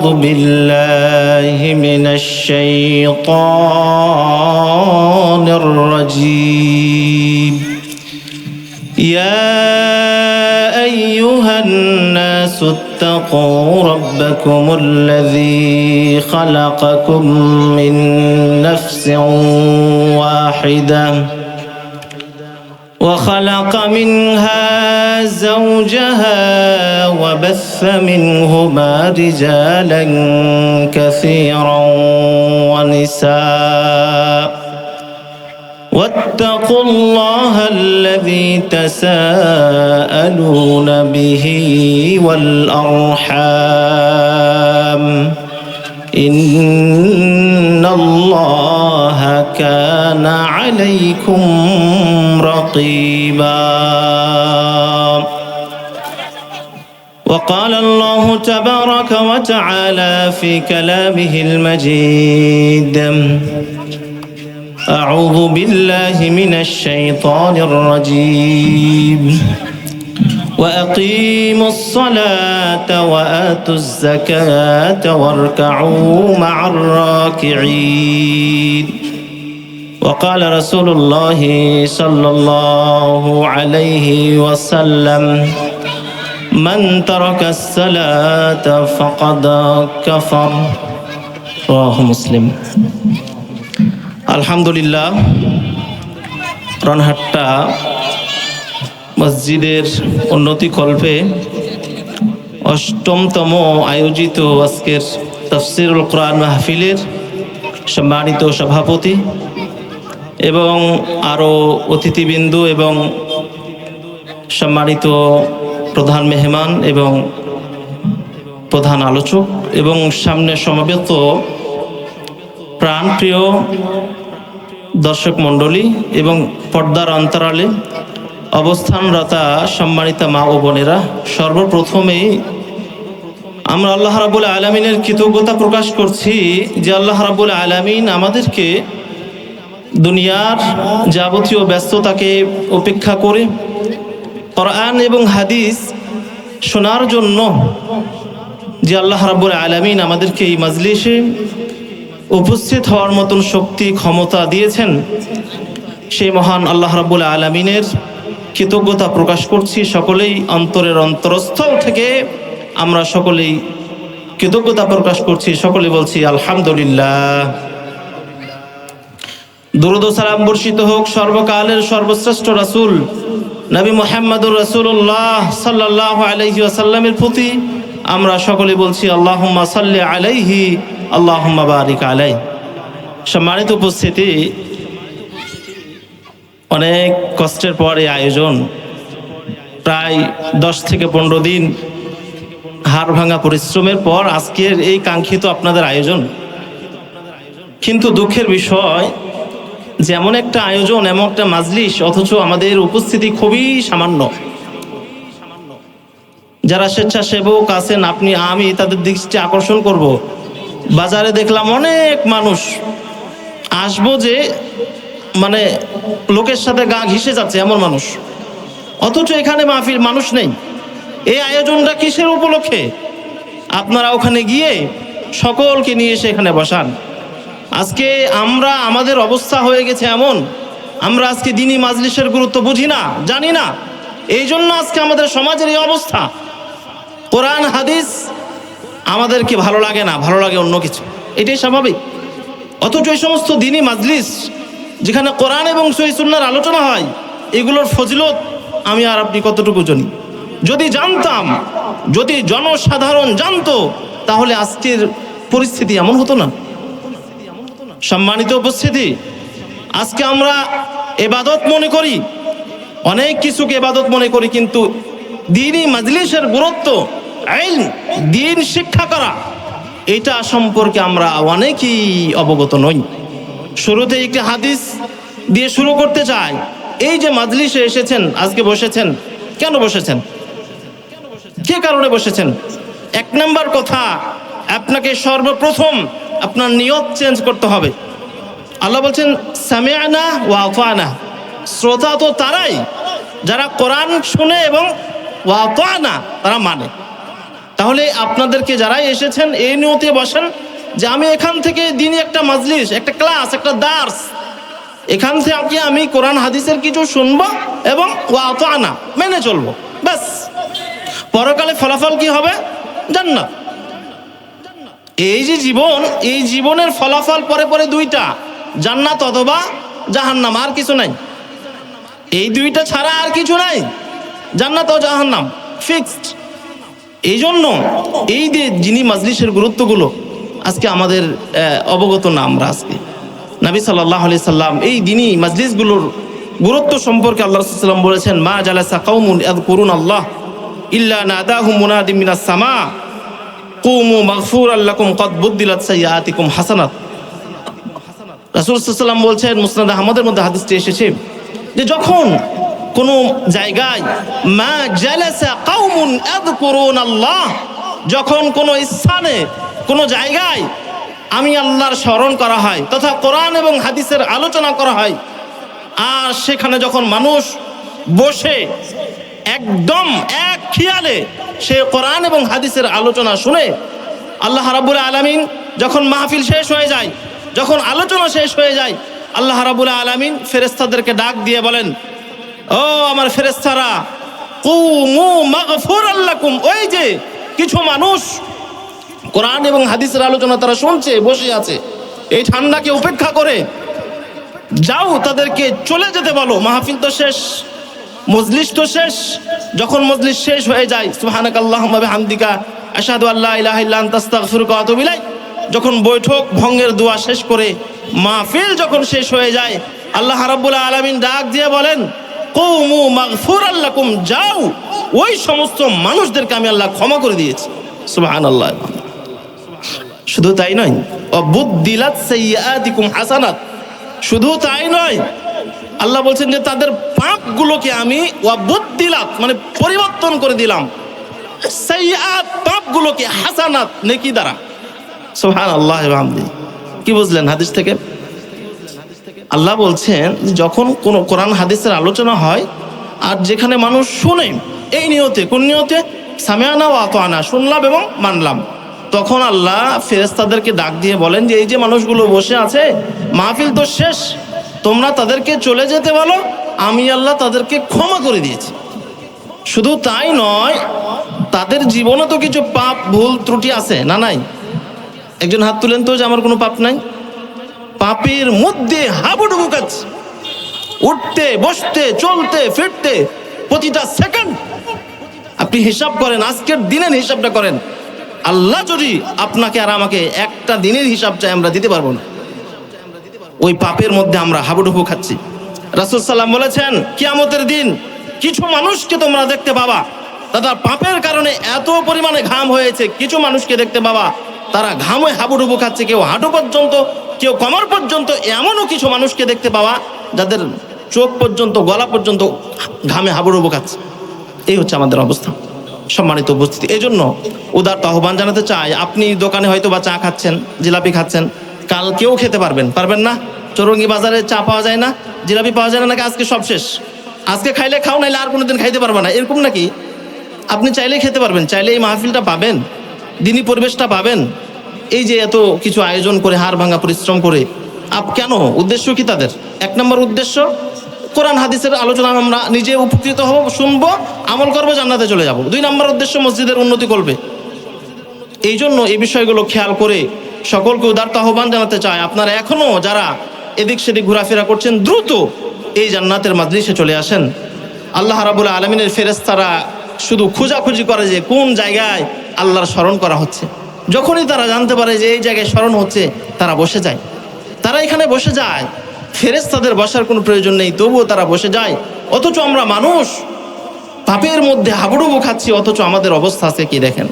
أعوذ بالله من الشيطان الرجيم يا أيها الناس اتقوا ربكم الذي خلقكم من نفس واحدة وخلق منها زوجها وبث منهما رجالا كثيرا ونساء واتقوا الله الذي تساءلون به والأرحام إن الله كان عليكم رقيبا وقال الله تبارك وتعالى في كلامه المجيد أعوذ بالله من الشيطان الرجيم وأقيموا الصلاة وآتوا الزكاة واركعوا مع الراكعين وقال رسول الله صلى الله عليه وسلم من ترك الصلاة فقد كفر رواه مسلم আলহামদুলিল্লাহ রনহাট্টা মসজিদের উন্নতি কল্পে অষ্টমতম আয়োজিত আজকের তাফসীরুল কোরআন মাহফিলের সম্মানিত সভাপতি এবং আরও অতিথিবৃন্দ এবং সম্মানিত প্রধান মেহমান এবং প্রধান আলোচক এবং সামনে সমবেত প্রাণপ্রিয় দর্শক মণ্ডলী এবং পর্দার অন্তরালে অবস্থানরতা সম্মানিতা মা ও বোনেরা, সর্বপ্রথমেই আমরা আল্লাহ রাব্বুল আলামিনের কৃতজ্ঞতা প্রকাশ করছি যে আল্লাহ রাব্বুল আলামিন আমাদেরকে দুনিয়ার যাবতীয় ব্যস্ততাকে উপেক্ষা করে কোরআন এবং হাদিস শোনার জন্য যে আল্লাহ রাব্বুল আলামিন আমাদেরকে এই মাজলিসে উপস্থিত হওয়ার মতন শক্তি ক্ষমতা দিয়েছেন, সেই মহান আল্লাহ রাব্বুল আলামিনের কৃতজ্ঞতা প্রকাশ করছি। সকলেই অন্তরের অন্তরস্থল থেকে আমরা সকলেই কৃতজ্ঞতা প্রকাশ করছি, সকলে বলছি আলহামদুলিল্লাহ। দুরূদ ও সালাম বর্ষিত হোক সর্বকালের সর্বশ্রেষ্ঠ রাসূল নবী মুহাম্মদুর রাসূলুল্লাহ সাল্লাল্লাহু আলাইহি ওয়াসাল্লামের প্রতি। আমরা সকলে বলছি আল্লাহুম্মা সাল্লি আলাইহি আল্লাহুম্মা বারিক আলাইহি। সম্মানিত উপস্থিতি, অনেক কষ্টের পর এই আয়োজন, প্রায় 10 থেকে 15 দিন হাড় ভাঙা পরিশ্রমের পর আজকের এই কাঙ্ক্ষিত আপনাদের আয়োজন। কিন্তু দুঃখের বিষয়, যেমন একটা আয়োজন, এমন একটা মাজলিস, অথচ আমাদের উপস্থিতি খুবই সামান্য। যারা স্বেচ্ছাসেবক আছেন, আপনি আমি তাদের দৃষ্টি আকর্ষণ করব, বাজারে দেখলাম অনেক মানুষ, আসবো যে মানে লোকের সাথে গা ঘিসে যাচ্ছে এমন মানুষ, অথচ এখানে মাহফিল মানুষ নেই। এই আয়োজনটা কিসের উপলক্ষে? আপনারা ওখানে গিয়ে সকলকে নিয়ে এসে এখানে বসান। আজকে আমরা, আমাদের অবস্থা হয়ে গেছে এমন, আমরা আজকে দ্বীনি মাজলিসের গুরুত্ব বুঝি না, জানি না। এই জন্য আজকে আমাদের সমাজের এই অবস্থা। কোরআন হাদিস আমাদেরকে ভালো লাগে না, ভালো লাগে অন্য কিছু, এটাই স্বাভাবিক। অথচ এই সমস্ত দ্বীনি মাজলিস যেখানে কোরআন এবং সহিহ সুন্নাহর আলোচনা হয়, এগুলোর ফজিলত আমি আর আপনি কতটুকু জানি? যদি জানতাম, যদি জনসাধারণ জানতো, তাহলে আজকের পরিস্থিতি এমন হতো না। সম্মানিত উপস্থিতি, আজকে আমরা ইবাদত মনে করি, অনেক কিছুকে ইবাদত মনে করি, কিন্তু দ্বীনি মাজলিসের গুরুত্ব, ইলম, দ্বীন শিক্ষা করা, এটা সম্পর্কে আমরা অনেকেই অবগত নই। শুরুতে একটি হাদিস দিয়ে শুরু করতে চাই। এই যে মাজলিসে এসেছেন, আজকে বসেছেন, কেন বসেছেন? কি কারণে বসেছেন? এক নাম্বার কথা, আপনাকে সর্বপ্রথম আপনার নিয়ত চেঞ্জ করতে হবে। আল্লাহ বলছেন সামি'না ওয়া আতা'না। শ্রোতা তো তারাই যারা কোরআন শুনে এবং ওয়া আতা'না তারা মানে। তাহলে আপনাদেরকে যারাই এসেছেন এই নিয়তে বসেন যে আমি এখান থেকে দিনই একটা মাজলিস, একটা ক্লাস, একটা দার্স, এখান থেকে আমি কোরআন হাদিসের কিছু শুনবো এবং ওয়াতানা মেনে চলবো, ব্যাস। পরকালে ফলাফল কি হবে? জান্নাত। এই যে জীবন, এই জীবনের ফলাফল পরে পরে দুইটা, জান্নাত অথবা জাহান্নাম, আর কিছু নাই। এই দুইটা ছাড়া আর কিছু নাই, জান্নাত ও জাহান্নাম ফিক্সড। এই জন্য এই যে যিনি মাজলিসের গুরুত্বগুলো আজকে আমাদের অবগত না আমরা, আজকে নবী সাল্লাল্লাহু আলাইহি সাল্লাম এই দিনই মাজলিসগুলোর গুরুত্ব সম্পর্কে আল্লাহ রাসূল সাল্লাল্লাহু আলাইহি ওয়াসাল্লাম বলেছেন, মা জালাসা কওমুন ইয়াযকুরুনাল্লাহ ইল্লা নাদাহুম মুনাদিম মিনাস সামা কুমু মাগফুরাল লাকুম ক্বাদ বুদ্দিলাত সাইয়্যাতিকুম হাসানাত। রাসূল সাল্লাল্লাহু আলাইহি ওয়াসাল্লাম বলছেন, মুসনাদ আহমদের মধ্যে হাদিসটি এসেছে যে যখন কোন জায়গায় মা জালাসা কওমুন ইয়াযকুরুনাল্লাহ, যখন কোন স্থানে কোন জায়গায় আমি আল্লাহর স্মরণ করা হয় তথা কোরআন এবং হাদিসের আলোচনা করা হয়, আর সেখানে যখন মানুষ বসে একদম এক খেয়ালে সে কোরআন এবং হাদিসের আলোচনা শুনে, আল্লাহ রাব্বুল আলামিন যখন মাহফিল শেষ হয়ে যায়, যখন আলোচনা শেষ হয়ে যায়, আল্লাহ রাব্বুল আলামিন ফেরেশতাদেরকে ডাক দিয়ে বলেন, ও আমার ফেরেশতারা, কুমু মাগফুরাল লাকুম, ওই যে কিছু মানুষ কোরআন এবং হাদিসের আলোচনা তারা শুনছে, বসে আছে, এই ঠান্ডাকে উপেক্ষা করে যাও তাদেরকে চলে যেতে বলো, মাহফিল তো শেষ, মজলিস তো শেষ। যখন মজলিস শেষ হয়ে যায়, সুবহানাকাল্লাহুম্মা বিহামদিকা আশহাদু আল্লা ইলাহা ইল্লা আনতা আস্তাগফিরুকা ওয়া আতুবু ইলাইক, যখন বৈঠক ভঙ্গের দোয়া শেষ করে মাহফিল যখন শেষ হয়ে যায়, আল্লাহ রাব্বুল আলামিন ডাক দিয়ে বলেন, কুমু মাগফুরাল লাকুম, যাও ওই সমস্ত মানুষদেরকে আমি আল্লাহ ক্ষমা করে দিয়েছি। সুবহানাল্লাহ। শুধু তাই নয়, বুদ্দিলাত সাইয়্যাতিকুম হাসানাত, শুধু তাই নয়, আল্লাহ বলছেন যে তাদের পাপগুলোকে আমি বুদ্দিলাত মানে পরিবর্তন করে দিলাম, সাইয়্যাত পাপগুলোকে হাসানাত নেকি দ্বারা। সুবহানাল্লাহ ওয়া বিহামদিহি। কি বুঝলেন হাদিস থেকে? আল্লাহ বলছেন যখন কোন কোরআন হাদিসের আলোচনা হয় আর যেখানে মানুষ শুনে এই নিয়তে, কোন নিয়তে? সামিআনা ওয়া আতানা, শুনলাম এবং মানলাম, তখন আল্লাহ ফেরেশতাদেরকে ডাক দিয়ে বলেন যে এই যে মানুষগুলো বসে আছে, মাহফিল তো শেষ, তোমরা তাদেরকে চলে যেতে বলো, আমি আল্লাহ তাদেরকে ক্ষমা করে দিয়েছি। শুধু তাই নয়, তাদের জীবনে তো কিছু পাপ ভুল ত্রুটি আছে না? নাই? একজন হাত তুলেন তো যে আমার কোনো পাপ নাই। পাপের মধ্যে হাবুডুবু কাজ, উঠতে বসতে চলতে ফিরতে প্রতিটা সেকেন্ড আপনি হিসাব করেন, আজকের দিনের হিসাবটা করেন। আল্লাহ যদি আপনাকে আর আমাকে একটা দিনের হিসাব চাই, আমরা দিতে পারবো না। ওই পাপের মধ্যে আমরা হাবুডুবু খাচ্ছি। রাসূল সাল্লাম বলেছেন, কিয়ামতের দিন কিছু মানুষকে তোমরা দেখতে পাবা, তাদের পাপের কারণে এত পরিমাণে ঘাম হয়েছে, কিছু মানুষকে দেখতে পাবা তারা ঘামে হাবুডুবু খাচ্ছে, কেউ হাঁটু পর্যন্ত, কেউ কোমর পর্যন্ত, এমনও কিছু মানুষকে দেখতে পাওয়া যাদের চোখ পর্যন্ত, গলা পর্যন্ত ঘামে হাবুডুবু খাচ্ছে। এই হচ্ছে আমাদের অবস্থা। সম্মানিত উপস্থিতি, এই জন্য উদার আহ্বান জানাতে চাই, আপনি দোকানে হয়তো বা চা খাচ্ছেন, জিলাপি খাচ্ছেন, কালকেও খেতে পারবেন না? চৌরঙ্গি বাজারে চা পাওয়া যায় না, জিলাপি পাওয়া যায় না, নাকি আজকে সব শেষ, আজকে খাইলে খাও, নাইলে আর কোনোদিন খাইতে পারবে না, এরকম নাকি? আপনি চাইলেই খেতে পারবেন, চাইলে এই মাহফিলটা পাবেন, দিনী পরিবেশটা পাবেন। এই যে এত কিছু আয়োজন করে, হাড় ভাঙা পরিশ্রম করে, কেন? উদ্দেশ্য কি তাদের? এক নম্বর উদ্দেশ্য, কোরআন হাদিসের আলোচনা আমরা নিজে উপকৃত হব, শুনবো, আমল করবো, জান্নাতে চলে যাব। 2 নম্বর উদ্দেশ্য, মসজিদের উন্নতি করবে। এই জন্য এই বিষয়গুলো খেয়াল করে সকলকে উদারতা আহ্বান জানাতে চায়, আপনারা এখনো যারা এদিক সেদিক ঘোরাফেরা করছেন, দ্রুত এই জান্নাতের মাজলিসে চলে আসেন। আল্লাহ রাব্বুল আলামিনের ফেরেশতারা শুধু খোঁজাখুঁজি করে যে কোন জায়গায় আল্লাহর স্মরণ করা হচ্ছে। যখনই তারা জানতে পারে যে এই জায়গায় স্মরণ হচ্ছে, তারা বসে যায়, তারা এখানে বসে যায়। ফেরেশতাদের বসার কোনো প্রয়োজন নেই, তবুও তারা বসে যায়। অথচ আমরা মানুষ পাপের মধ্যে হাবুডুবু খাচ্ছি, অথচ আমাদের অবস্থা আছে কি দেখেন।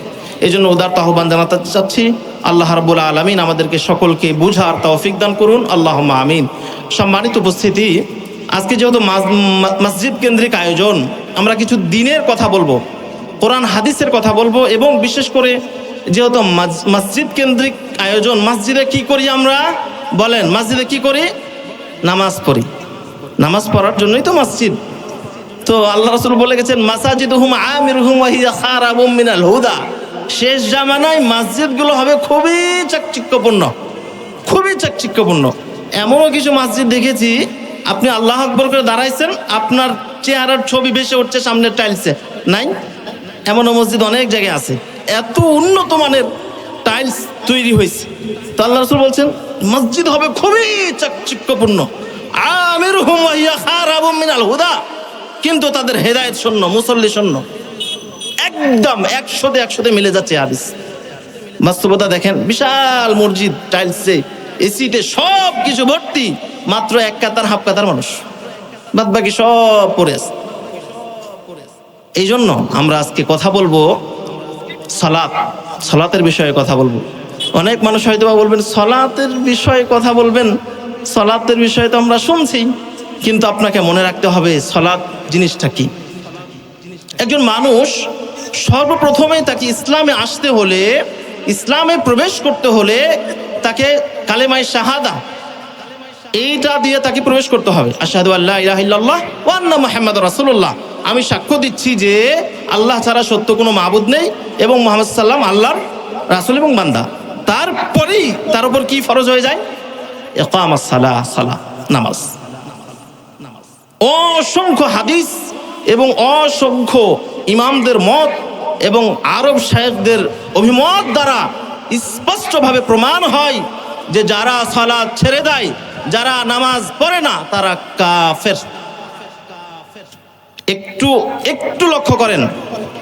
এই জন্য উদারতা আহ্বান জানাতে চাচ্ছি, আল্লাহ রাব্বুল আলামিন আমাদেরকে সকলকে বুঝার তৌফিক দান করুন, আল্লাহুম্মা আমিন। সম্মানিত উপস্থিতি, আজকে যেহেতু মসজিদ কেন্দ্রিক আয়োজন, আমরা কিছু দিনের কথা বলবো, কোরআন হাদিসের কথা বলবো, এবং বিশেষ করে যেহেতু মসজিদ কেন্দ্রিক আয়োজন, মসজিদে কি করি আমরা? বলেন, মসজিদে কি করি? নামাজ পড়ি। নামাজ পড়ার জন্যই তো মসজিদ। তো আল্লাহ রাসূল বলে গেছেন, মাসাজিদুহুম আমিরুহুম ওয়া হিয়া খারাবুম মিনাল হুদা। শেষ জামানায় মসজিদগুলো হবে খুবই চাকচিক্যপূর্ণ, খুবই চাকচিক্যপূর্ণ। এমনও কিছু মসজিদ দেখেছি, আপনি আল্লাহ আকবর করে দাঁড়াইছেন, আপনার চেহারার ছবি ভেসে উঠছে সামনের টাইলসে, নাই? এমনও মসজিদ অনেক জায়গায় আছে, এত উন্নত মানের টাইলস তৈরি হয়েছে। তো আল্লাহ রাসূল বলছেন মসজিদ হবে খুবই চাকচিক্যপূর্ণ, আমিরুহুম ওয়া হিয়া খারাবুম মিনাল হুদা, কিন্তু তাদের হেদায়েত শূন্য, মুসল্লি শূন্য। একদম 100-তে মিলে যাচ্ছে হাদিস। বাস্তবতা দেখেন, বিশাল মসজিদ, টাইলসে, এসিতে সব কিছু ভর্তি, মাত্র 1 কাতার হাফ কাতার মানুষ, বাদ বাকি সব পড়ে আছে। এই জন্য আমরা আজকে কথা বলবো সালাতের বিষয়ে কথা বলবো। অনেক মানুষ হয়তো বলবেন সালাতের বিষয়ে কথা বলবেন, সালাতের বিষয়ে তো আমরা শুনছি, কিন্তু আপনাকে মনে রাখতে হবে সালাত জিনিসটা কি। একজন মানুষ সর্বপ্রথমে তাকে ইসলামে আসতে হলে, ইসলামে প্রবেশ করতে হলে তাকে কালেমায়ে শাহাদা এইটা দিয়ে তাকে প্রবেশ করতে হবে। আশহাদু আল্লা ইলাহা ইল্লাল্লাহ ওয়া আন্না মুহাম্মাদুর রাসূলুল্লাহ, আমি সাক্ষ্য দিচ্ছি যে আল্লাহ ছাড়া সত্য কোনো মাবুদ নেই এবং মুহাম্মদ সাল্লাম আল্লাহর রাসূল এবং বান্দা। তারপরেই তার উপর কি ফরজ হয়ে যায়? ইকামাস সালাহ, সালাহ, নামাজ। অসংখ্য হাদিস এবং অসংখ্য ইমামদের মত এবং আরব শায়েখদের অভিমত দ্বারা স্পষ্টভাবে প্রমাণ হয় যে যারা সালাত ছেড়ে দেয়, যারা নামাজ পড়ে না, তারা কাফের। একটু লক্ষ্য করেন,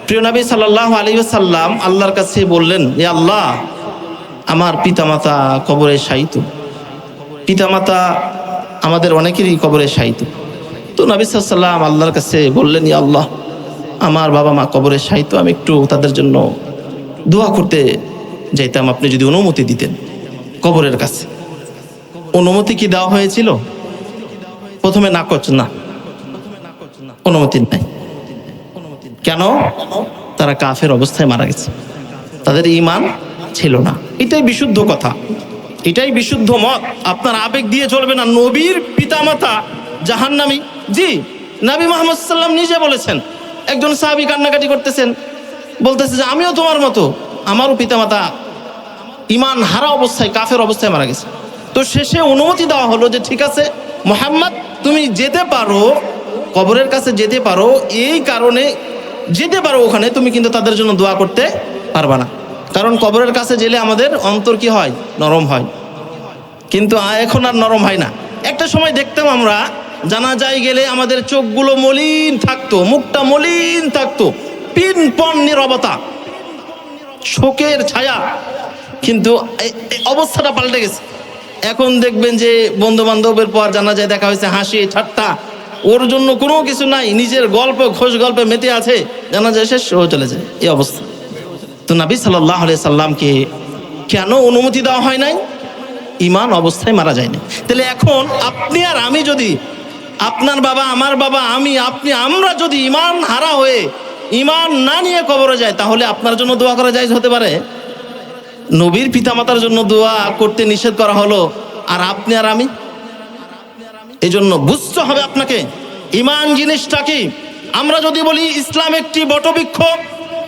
প্রিয় নবী সাল্লাল্লাহু আলাইহি ওয়াসাল্লাম আল্লাহর কাছে বললেন, হে আল্লাহ, আমার পিতামাতা কবরে শায়িত, পিতামাতা আমাদের অনেকেরই কবরে শায়িত। তো নবী সাল্লাল্লাহু আলাইহি ওয়াসাল্লাম আল্লাহর কাছে বললেন, ইয়া আল্লাহ, আমার বাবা মা কবরে শায়িত, আমি একটু তাদের জন্য দোয়া করতে যাইতাম, আপনি যদি অনুমতি দিতেন। কবরের কাছে অনুমতি কি দেওয়া হয়েছিল? প্রথমে নাকচ, না, অনুমতি নাই। কেন? তারা কাফের অবস্থায় মারা গেছে, তাদের ঈমান ছিল না। এটাই বিশুদ্ধ কথা, এটাই বিশুদ্ধ মত। আপনার আবেগ দিয়ে চলবে না। নবীর পিতামাতা জাহান্নামী, জি, নবী মুহাম্মদ সাল্লাল্লাহু আলাইহি ওয়াসাল্লাম নিজে বলেছেন। একজন সাহাবী কান্নাকাটি করতেছেন, বলতেছে যে আমিও তোমার মতো, আমারও পিতামাতা ঈমান হারা অবস্থায়, কাফের অবস্থায় মারা গেছে। তো শেষে অনুমতি দেওয়া হলো যে ঠিক আছে মুহাম্মদ, তুমি যেতে পারো, কবরের কাছে যেতে পারো, এই কারণে যেতে পারো ওখানে, তুমি কিন্তু তাদের জন্য দোয়া করতে পারবা না। কারণ কবরের কাছে গেলে আমাদের অন্তর কি হয়? নরম হয়। কিন্তু এখন আর নরম হয় না। একটা সময় দেখতাম আমরা জানাজায় গেলে আমাদের চোখগুলো মলিন থাকতো, মুখটা মলিন থাকতো, পিনপন নীরবতা, শোকের ছায়া। কিন্তু অবস্থাটা পাল্টে গেছে। এখন দেখবেন যে বন্ধু বান্ধবের পর জানাজায় দেখা হয়েছে, হাসি ঠাট্টা, ওর জন্য কোনো কিছু নাই, নিজের গল্প খোশ গল্পে মেতে আছে, জানাজা শেষ ও চলে যায়, এই অবস্থা। তো নবী সাল্লাল্লাহু আলাইহি সাল্লামকে কেন অনুমতি দেওয়া হয় নাই? ঈমান অবস্থায় মারা যায় না। তাহলে এখন আপনি আর আমি যদি, আপনার বাবা, আমার বাবা, আমি, আপনি, আমরা যদি ঈমান হারা হয়ে ঈমান না নিয়ে কবরে যায়, তাহলে আপনার জন্য দোয়া করা জায়েজ হতে পারে? নবীর পিতামাতার জন্য দোয়া করতে নিষেধ করা হলো, আর আপনি আর আমি? এই জন্য বুঝতে হবে আপনাকে ঈমান জিনিসটা কি। আমরা যদি বলি ইসলাম একটি বটবৃক্ষ,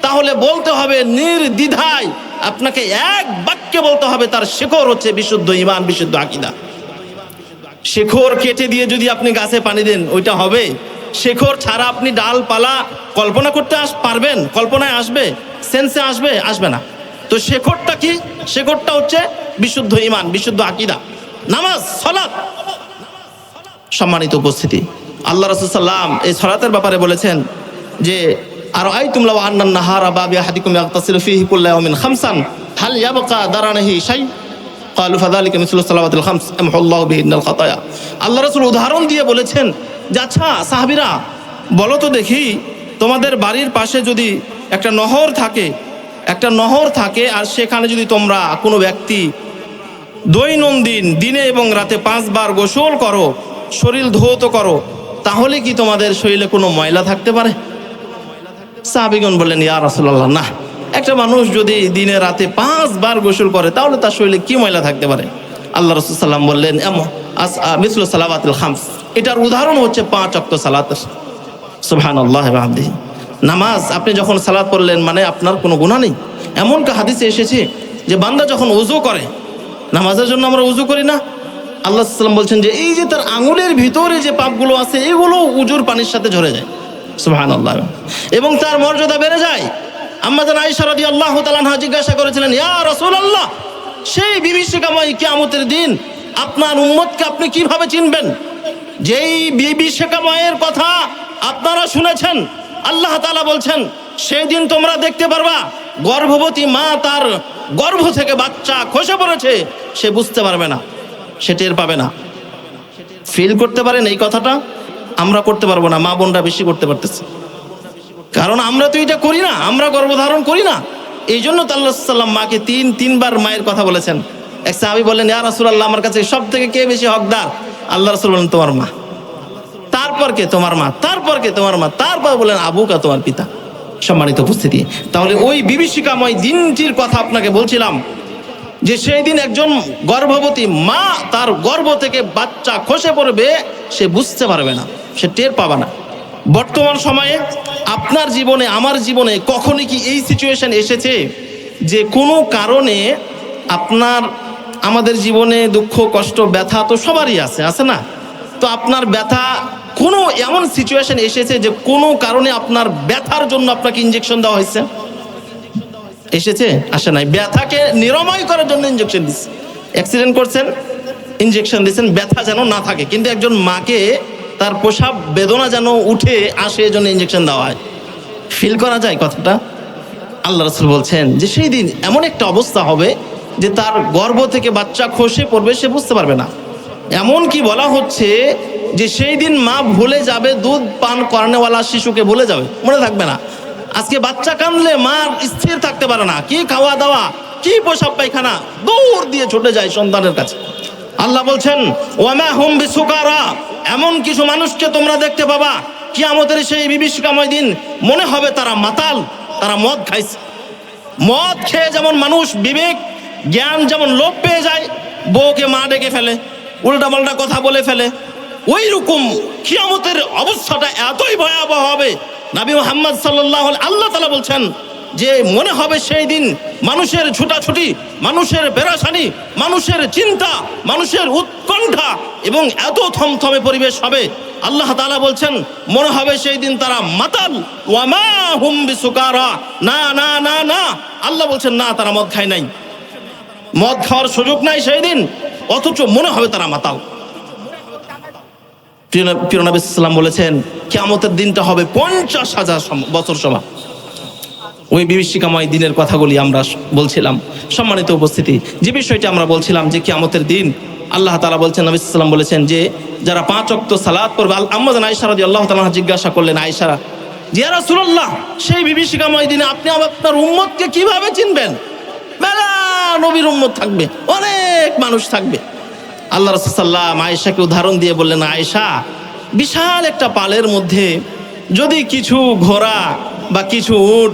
তাহলে বলতে হবে নির্দ্বিধায়, আপনাকে এক বাক্যে বলতে হবে তার শিকড় হচ্ছে বিশুদ্ধ ঈমান, বিশুদ্ধ আকীদা। শিকড় কেটে দিয়ে যদি আপনি গাছে পানি দেন, ওইটা হবে? শিকড় ছাড়া আপনি ডালপালা কল্পনা করতে পারবেন? কল্পনায় আসবে? সেন্সে আসবে? আসবে না। তো শিকড়টা কি? শিকড়টা হচ্ছে বিশুদ্ধ ঈমান, বিশুদ্ধ আকীদা, নামাজ, সালাত। সম্মানিত উপস্থিতি, আল্লাহ রাসূল সাল্লাল্লাহু আলাইহি ওয়াসাল্লাম এই সালাতের ব্যাপারে বলেছেন যে আর আইতুম লাউ আন্নান নাহারা বাবি আহাদিকুম ইয়াগতাসিলু ফীহি কুল্লা ইয়াউমিন খামসান হাল ইয়াবকা দারানিহি শাই ক্বালু ফাযালিকা মিসলু সালাওয়াতিল খামস আমহুল্লাহু বিহিন্নাল খাতায়া। আল্লাহ রাসূল উদাহরণ দিয়ে বলেছেন যে আচ্ছা সাহাবীরা, বলো তো দেখি, তোমাদের বাড়ির পাশে যদি একটা নহর থাকে আর সেখানে যদি তোমরা কোনো ব্যক্তি দৈনন্দিন দিনে এবং রাতে 5 বার গোসল করো, শরীর ধৌত করো, তাহলে কি তোমাদের শরীরে কোনো ময়লা থাকতে পারে? সাহাবীগণ বললেন, ইয়া রাসূলুল্লাহ, না, একটা মানুষ যদি দিনে রাতে 5 বার গোসল করে তাহলে তার শরীরে কি ময়লা থাকতে পারে? আল্লাহ রাসূল সাল্লাল্লাহু আলাইহি ওয়াসাল্লাম বললেন, মিসলু সালাওয়াতিল খামস, এটার উদাহরণ হচ্ছে 5 ওয়াক্ত সালাত। সুবহানাল্লাহি ওয়া বিহামদিহি। নামাজ, আপনি যখন সালাত পড়লেন মানে আপনার কোনো গুনাহ নেই, এমনকি হাদিসে এসেছে যে বান্দা যখন ওযু করে, নামাজের জন্য আমরা ওযু করি না, আল্লাহ সাল্লাম বলছেন যে এই যে তার আঙুলের ভিতরে যে পাপগুলো আছে এগুলো উজুর পানির সাথে ঝরে যায়, সুবহানাল্লাহ, এবং তার মর্যাদা বেড়ে যায়। আম্মা জান আয়েশা রাদিয়াল্লাহু তাআলা আনহা জিজ্ঞাসা করেছিলেন, ইয়া রাসূলুল্লাহ, সেই বিভীষিকাময় কিয়ামতের দিন আপনার উম্মতকে আপনি কিভাবে চিনবেন? যেই বিভীষিকাময়ের কথা আপনারা শুনেছেন, আল্লাহ তাআলা বলছেন সেই দিন তোমরা দেখতে পারবা গর্ভবতী মা তার গর্ভ থেকে বাচ্চা খসে পড়েছে, সে বুঝতে পারবে না, সে টের পাবে না। ফিল করতে পারেন এই কথাটা? আমরা করতে পারবো না, মা বোনরা বেশি করতে পারতেছে, কারণ আমরা তো এটা করি না, আমরা গর্ভধারণ করি না। এই জন্য তো আল্লাহ সাল্লাম মাকে তিনবার মায়ের কথা বলেছেন। এক সাহাবী বললেন, ইয়া রাসূলুল্লাহ, আমার কাছে সব থেকে কে বেশি হকদার? আল্লাহ রাসূল বলেন, তোমার মা। তারপর কে? তোমার মা। তারপর কে? তোমার মা। তারপর বলেন আবুকা, তোমার পিতা। সম্মানিত উপস্থিতি, তাহলে ওই বিভীষিকাময় দিনটির কথা আপনাকে বলছিলাম যে সেই দিন একজন গর্ভবতী মা তার গর্ভ থেকে বাচ্চা খসে পড়বে, সে বুঝতে পারবে না, সে টের পাবে না। বর্তমান সময়ে আপনার জীবনে, আমার জীবনে কখনই কি এই সিচুয়েশন এসেছে যে কোনো কারণে আমাদের জীবনে দুঃখ, কষ্ট, ব্যথা তো সবারই আছে না? তো আপনার ব্যথা, কোনো এমন সিচুয়েশন এসেছে যে কোনো কারণে আপনার ব্যথার জন্য আপনাকে ইনজেকশন দেওয়া হয়েছে? এসেছে? আসে নাই। ব্যথাকে নিরাময় করার জন্য ইনজেকশন দিচ্ছে। অ্যাক্সিডেন্ট করছেন, ইনজেকশন দিচ্ছেন ব্যথা যেন না থাকে, কিন্তু একজন মাকে তার প্রসাব বেদনা যেন উঠে আসে, এজন্য ইনজেকশন দেওয়া হয়। ফিল করা যায় কথাটা? আল্লাহ রাসূল বলছেন যে সেই দিন এমন একটা অবস্থা হবে যে তার গর্ভ থেকে বাচ্চা খসে পড়বে, সে বুঝতে পারবে না। এমন কি বলা হচ্ছে যে সেই দিন মা ভুলে যাবে, দুধ পান করানোওয়ালা শিশুকে ভুলে যাবে, মনে থাকবে না। আজকে বাচ্চা কাঁদলে মা স্থির থাকতে পারে না, কি খাওয়া দাওয়া, কি প্রসাব পায়খানা, দৌড় দিয়ে ছুটে যায় সন্তানের কাছে। আল্লাহ বলছেন, ওয়ামা হুম বিসুকারা, এমন কিছু মানুষকে তোমরা দেখতে পাবা কিয়ামতের সেই বিভীষিকাময় দিন, মনে হবে তারা মাতাল, তারা মদ খাইছে। মদ খেয়ে যেমন মানুষ বিবেক জ্ঞান যেমন লোপ পেয়ে যায়, বউকে মা ডেকে ফেলে, উল্টাপাল্টা কথা বলে ফেলে, ওই রকম কিয়ামতের অবস্থাটা এতই ভয়াবহ হবে। নবী মুহাম্মদ সাল্লাল্লাহু আলাইহি আল্লাহ তাআলা বলছেন যে মনে হবে সেই দিন মানুষের ছুটাছুটি, মানুষের পেরেশানি, মানুষের চিন্তা, মানুষের উৎকণ্ঠা এবং এত থমথমে পরিবেশ হবে। আল্লাহ তাআলা বলছেন মনে হবে সেই দিন তারা মাতাল। ওয়ামা হুম বিসুকারা, না না না না, আল্লাহ বলছেন না, তারা মদ খায় নাই, মদ খাওয়ার সুযোগ নাই সেই দিন, অথচ মনে হবে তারা মাতাল। প্রিয় নবী সাল্লাল্লাহু আলাইহি ওয়াসাল্লাম বলেছেন কিয়ামতের দিনটা হবে 50,000 বছর সমান। ওই বিভীষিকাময় দিনের কথাগুলি আমরা বলছিলাম। সম্মানিত উপস্থিতি, যে বিষয়টি আমরা বলছিলাম যে কিয়ামতের দিন আল্লাহ তাআলা বলছেন, নবী সাল্লাল্লাহু আলাইহি ওয়াসাল্লাম বলেছেন যে যারা 5 ওয়াক্ত সালাত পড়বে। আম্মা জান আয়েশা রাদিয়াল্লাহু তাআলা জিজ্ঞাসা করলেন, আয়েশা, ইয়া রাসূলুল্লাহ, সেই বিভীষিকাময় দিনে আপনি আপনার উম্মতকে কিভাবে চিনবেন? মেলা নবীর উম্মত থাকবে, অনেক মানুষ থাকবে। আল্লাহ রাসূল সাল্লাল্লাহু আলাইহি ওয়াসাল্লাম আয়েশাকে উদাহরণ দিয়ে বললেন, আয়েশা, বিশাল একটা পালের মধ্যে যদি কিছু ঘোড়া বা কিছু উট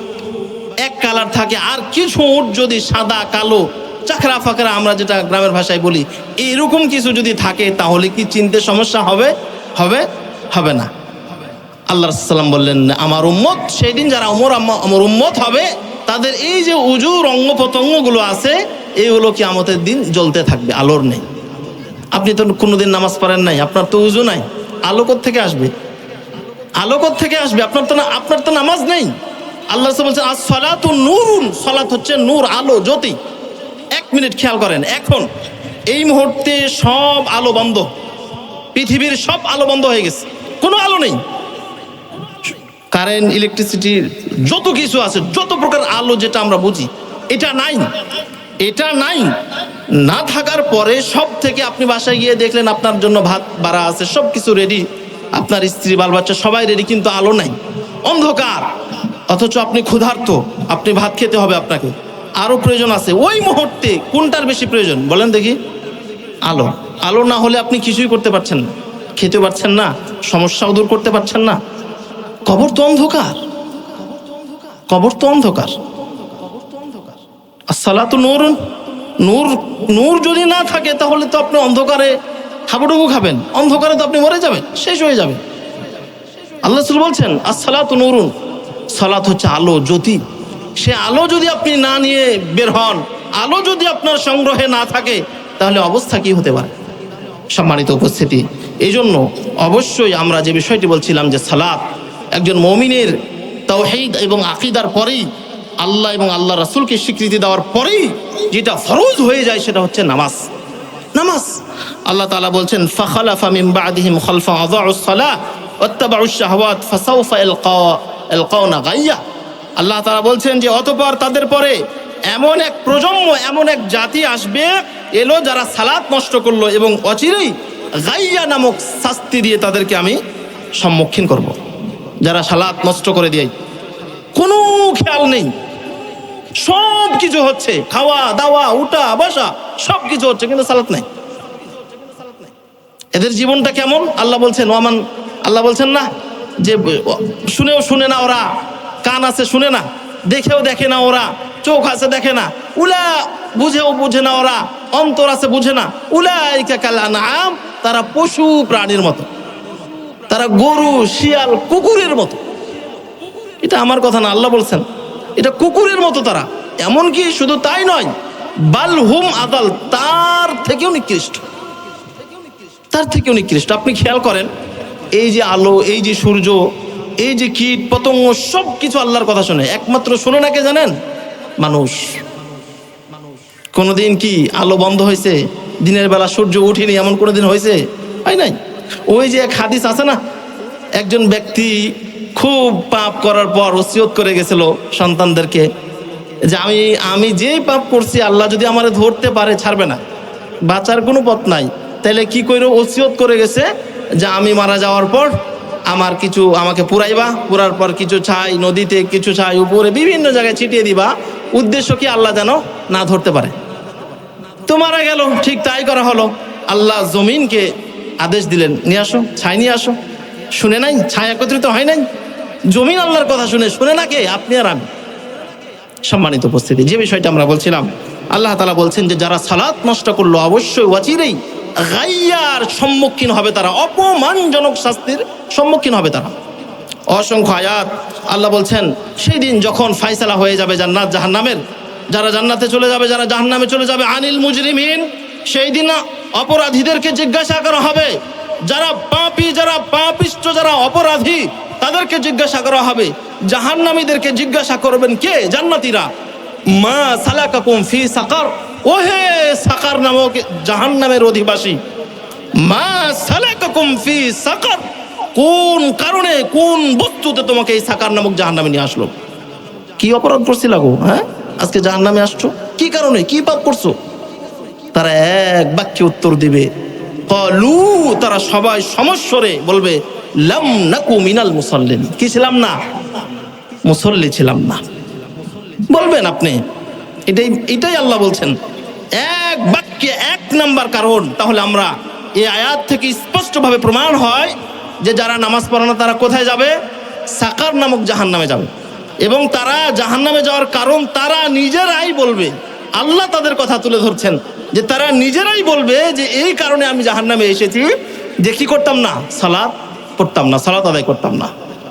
এক কালার থাকে, আর কিছু উট যদি সাদা কালো চাকরা ফাকরা, আমরা যেটা গ্রামের ভাষায় বলি, এরকম কিছু যদি থাকে, তাহলে কি চিনতে সমস্যা হবে? হবে না। আল্লাহ রাসূল সাল্লাল্লাহু আলাইহি ওয়াসাল্লাম বললেন, আমার উম্মত সেই দিন যারা আমার উম্মত হবে, তাদের এই যে উজুর অঙ্গ প্রত্যঙ্গগুলো আছে, এইগুলো কিয়ামতের দিন জ্বলতে থাকবে, আলোর নেই। আপনি তো কোনোদিন নামাজ পড়েন নাই, আপনার তো উজু নাই, আলো থেকে আসবে? আলো থেকে আসবে? আপনার তো নামাজ নেই। আল্লাহ রাসূল বলছেন, আস-সালাতু নূরুন, সালাত হচ্ছে নূর, আলো, জ্যোতি। 1 মিনিট খেয়াল করেন, এখন এই মুহূর্তে সব আলো বন্ধ, পৃথিবীর সব আলো বন্ধ হয়ে গেছে, কোনো আলো নেই। কারেন্ট, ইলেকট্রিসিটি, যত কিছু আছে, যত প্রকার আলো যেটা আমরা বুঝি, এটা নাই। না থাকার পরে সব থেকে আপনি বাসায় গিয়ে দেখলেন আপনার জন্য ভাত বাড়া আছে, সব কিছু রেডি, আপনার স্ত্রী, বাল বাচ্চা সবাই রেডি, কিন্তু আলো নাই, অন্ধকার। অথচ আপনি ক্ষুধার্ত, আপনি ভাত খেতে হবে, আপনাকে আরো প্রয়োজন আছে। ওই মুহূর্তে কোনটার বেশি প্রয়োজন বলেন দেখি? আলো না হলে আপনি কিছুই করতে পারছেন না, খেতে পারছেন না, সমস্যাও দূর করতে পারছেন না। কবর তো অন্ধকার। আসসালাতু নূরুন, নূর যদি না থাকে তাহলে তো আপনি অন্ধকারে হাবুডুবু খাবেন, অন্ধকারে তো আপনি মরে যাবেন, শেষ হয়ে যাবেন। আল্লাহ রাসূল বলছেন, আসসালাতু নূরুন, সালাত হচ্ছে আলো, জ্যোতি। সে আলো যদি আপনি না নিয়ে বের হন, আলো যদি আপনার সংগ্রহে না থাকে, তাহলে অবস্থা কি হতে পারে? সম্মানিত উপস্থিতি, এই জন্য অবশ্যই আমরা যে বিষয়টি বলছিলাম যে সালাত একজন মুমিনের তাওহীদ এবং আকীদার পরেই, আল্লাহ এবং আল্লাহ রাসূলকে স্বীকৃতি দেওয়ার পরেই যেটা ফরজ হয়ে যায় সেটা হচ্ছে নামাজ। নামাজ আল্লাহ তাআলা বলছেন ফাখালাফা মিন বা'দিহিম খালফান আযাউস সালাহ ওয়াত্তাবাউশ শাহওয়াত ফাসাউফা ইয়ালকাউনা গায়্যা। আল্লাহ তাআলা বলছেন যে অতঃপর তাদের পরে এমন এক প্রজন্ম, এমন এক জাতি আসবে এলো যারা সালাত নষ্ট করলো এবং অচিরেই গাইয়া নামক শাস্তি দিয়ে তাদেরকে আমি সম্মুখীন করব। যারা সালাত নষ্ট করে দেয়, কোনো খেয়াল নেই, সব কিছু হচ্ছে, খাওয়া দাওয়া উঠা বসা সব কিছু হচ্ছে, কিন্তু সালাত নাই। এদের জীবনটা কেমন? আল্লাহ বলছেন ওয়ামান, আল্লাহ বলছেন না যে শুনেও শুনে না ওরা, কান আছে শুনে না, দেখেও দেখে না ওরা, চোখ আছে দেখে না, উলা বুঝেও বুঝে না ওরা, অন্তর আছে বুঝে না, উলাইকা কাল আনআম, তারা পশু প্রাণীর মতো, তারা গরু শিয়াল কুকুরের মতো। এটা আমার কথা না, আল্লাহ বলছেন এটা কুকুরের মতো তারা। এমনকি শুধু তাই নয়, বাল হুম আদাল, তার থেকেও নিকৃষ্ট, তার থেকেও নিকৃষ্ট। আপনি খেয়াল করেন, এই যে আলো, এই যে সূর্য, এই যে কীট পতঙ্গ, সব কিছু আল্লাহর কথা শোনে। একমাত্র শোনে না কে জানেন? মানুষ। কোনোদিন কি আলো বন্ধ হয়েছে, দিনের বেলা সূর্য উঠেনি, এমন কোনোদিন হয়েছে? হয় নাই। ওই যে এক হাদিস আছে না, একজন ব্যক্তি খুব পাপ করার পর ওসিয়ত করে গেছিল সন্তানদেরকে যে আমি যেই পাপ করছি আল্লাহ যদি আমারে ধরতে পারে ছাড়বে না, বাঁচার কোনো পথ নাই। তাহলে কি করে ওসিয়ত করে গেছে যে আমি মারা যাওয়ার পর আমার কিছু আমাকে পুরাইবা, পুরার পর কিছু ছাই নদীতে, কিছু ছাই উপরে, বিভিন্ন জায়গায় ছিটিয়ে দিবা। উদ্দেশ্য কি? আল্লাহ যেন না ধরতে পারে। তো মারা গেল, ঠিক তাই করা হলো। আল্লাহ জমিনকে আদেশ দিলেন নিয়ে আসো, ছাই নিয়ে আসো। শুনে নাই? ছাই একত্রিত হয় নাই? জমিন আল্লাহর কথা শুনে না কে? আপনি আর আমি। সম্মানিত উপস্থিতি, যে বিষয়টা আমরা বলছিলাম, আল্লাহ তাআলা বলছেন যে যারা সালাত নষ্ট করলো অবশ্যই অচিরেই গাইয়ার সম্মুখীন হবে তারা, অপমানজনক শাস্তির সম্মুখীন হবে তারা। অসংখ্য আয়াত আল্লাহ বলছেন সেই দিন যখন ফায়সালা হয়ে যাবে জান্নাত জাহান্নামের, যারা জান্নাতে চলে যাবে, যারা জাহান্নামে চলে যাবে, আনিল মুজরিমিন, সেই দিন অপরাধীদেরকে জিজ্ঞাসা করা হবে। যারা পাপী, যারা পাপিষ্ঠ, যারা অপরাধী, তাদেরকে জিজ্ঞাসা করা হবে। জাহান্নামীদেরকে জিজ্ঞাসা করবেন কে? জান্নাতীরা। মা সালাকাকুম ফি সাকার, ওহে সাকার নামক জাহান্নামের অধিবাসী, মা সালাকাকুম ফি সাকার, কোন কারণে, কোন বস্তুতে তোমাকে এই সাকার নামক জাহান্নামে নিয়ে আসলো? কি অপরাধ করছিল গো? হ্যাঁ, আজকে জাহান্নামে আসছো কি কারণে? কি পাপ করছো? তারা এক বাক্যে উত্তর দিবে, ক্বালু, তারা সবাই সমস্বরে বলবে, লাম নাকু মিনাল মুসাল্লিন, কি ছিলাম না? মুসল্লি ছিলাম না। বলবেন আপনি, এটাই আল্লাহ বলছেন এক বাক্যে, এক নাম্বার কারণ। তাহলে আমরা এই আয়াত থেকে স্পষ্টভাবে প্রমাণ হয় যে যারা নামাজ পড়ে না তারা কোথায় যাবে? সাকার নামক জাহান্নামে যাবে। এবং তারা জাহান্নামে যাওয়ার কারণ তারা নিজেরাই বলবে। আল্লাহ তাদের কথা তুলে ধরছেন যে তারা নিজেরাই বলবে যে এই কারণে আমি জাহান্নামে এসেছি, যে কি করতাম না? সালাত পড়তাম না, সালাত আদায় করতাম না।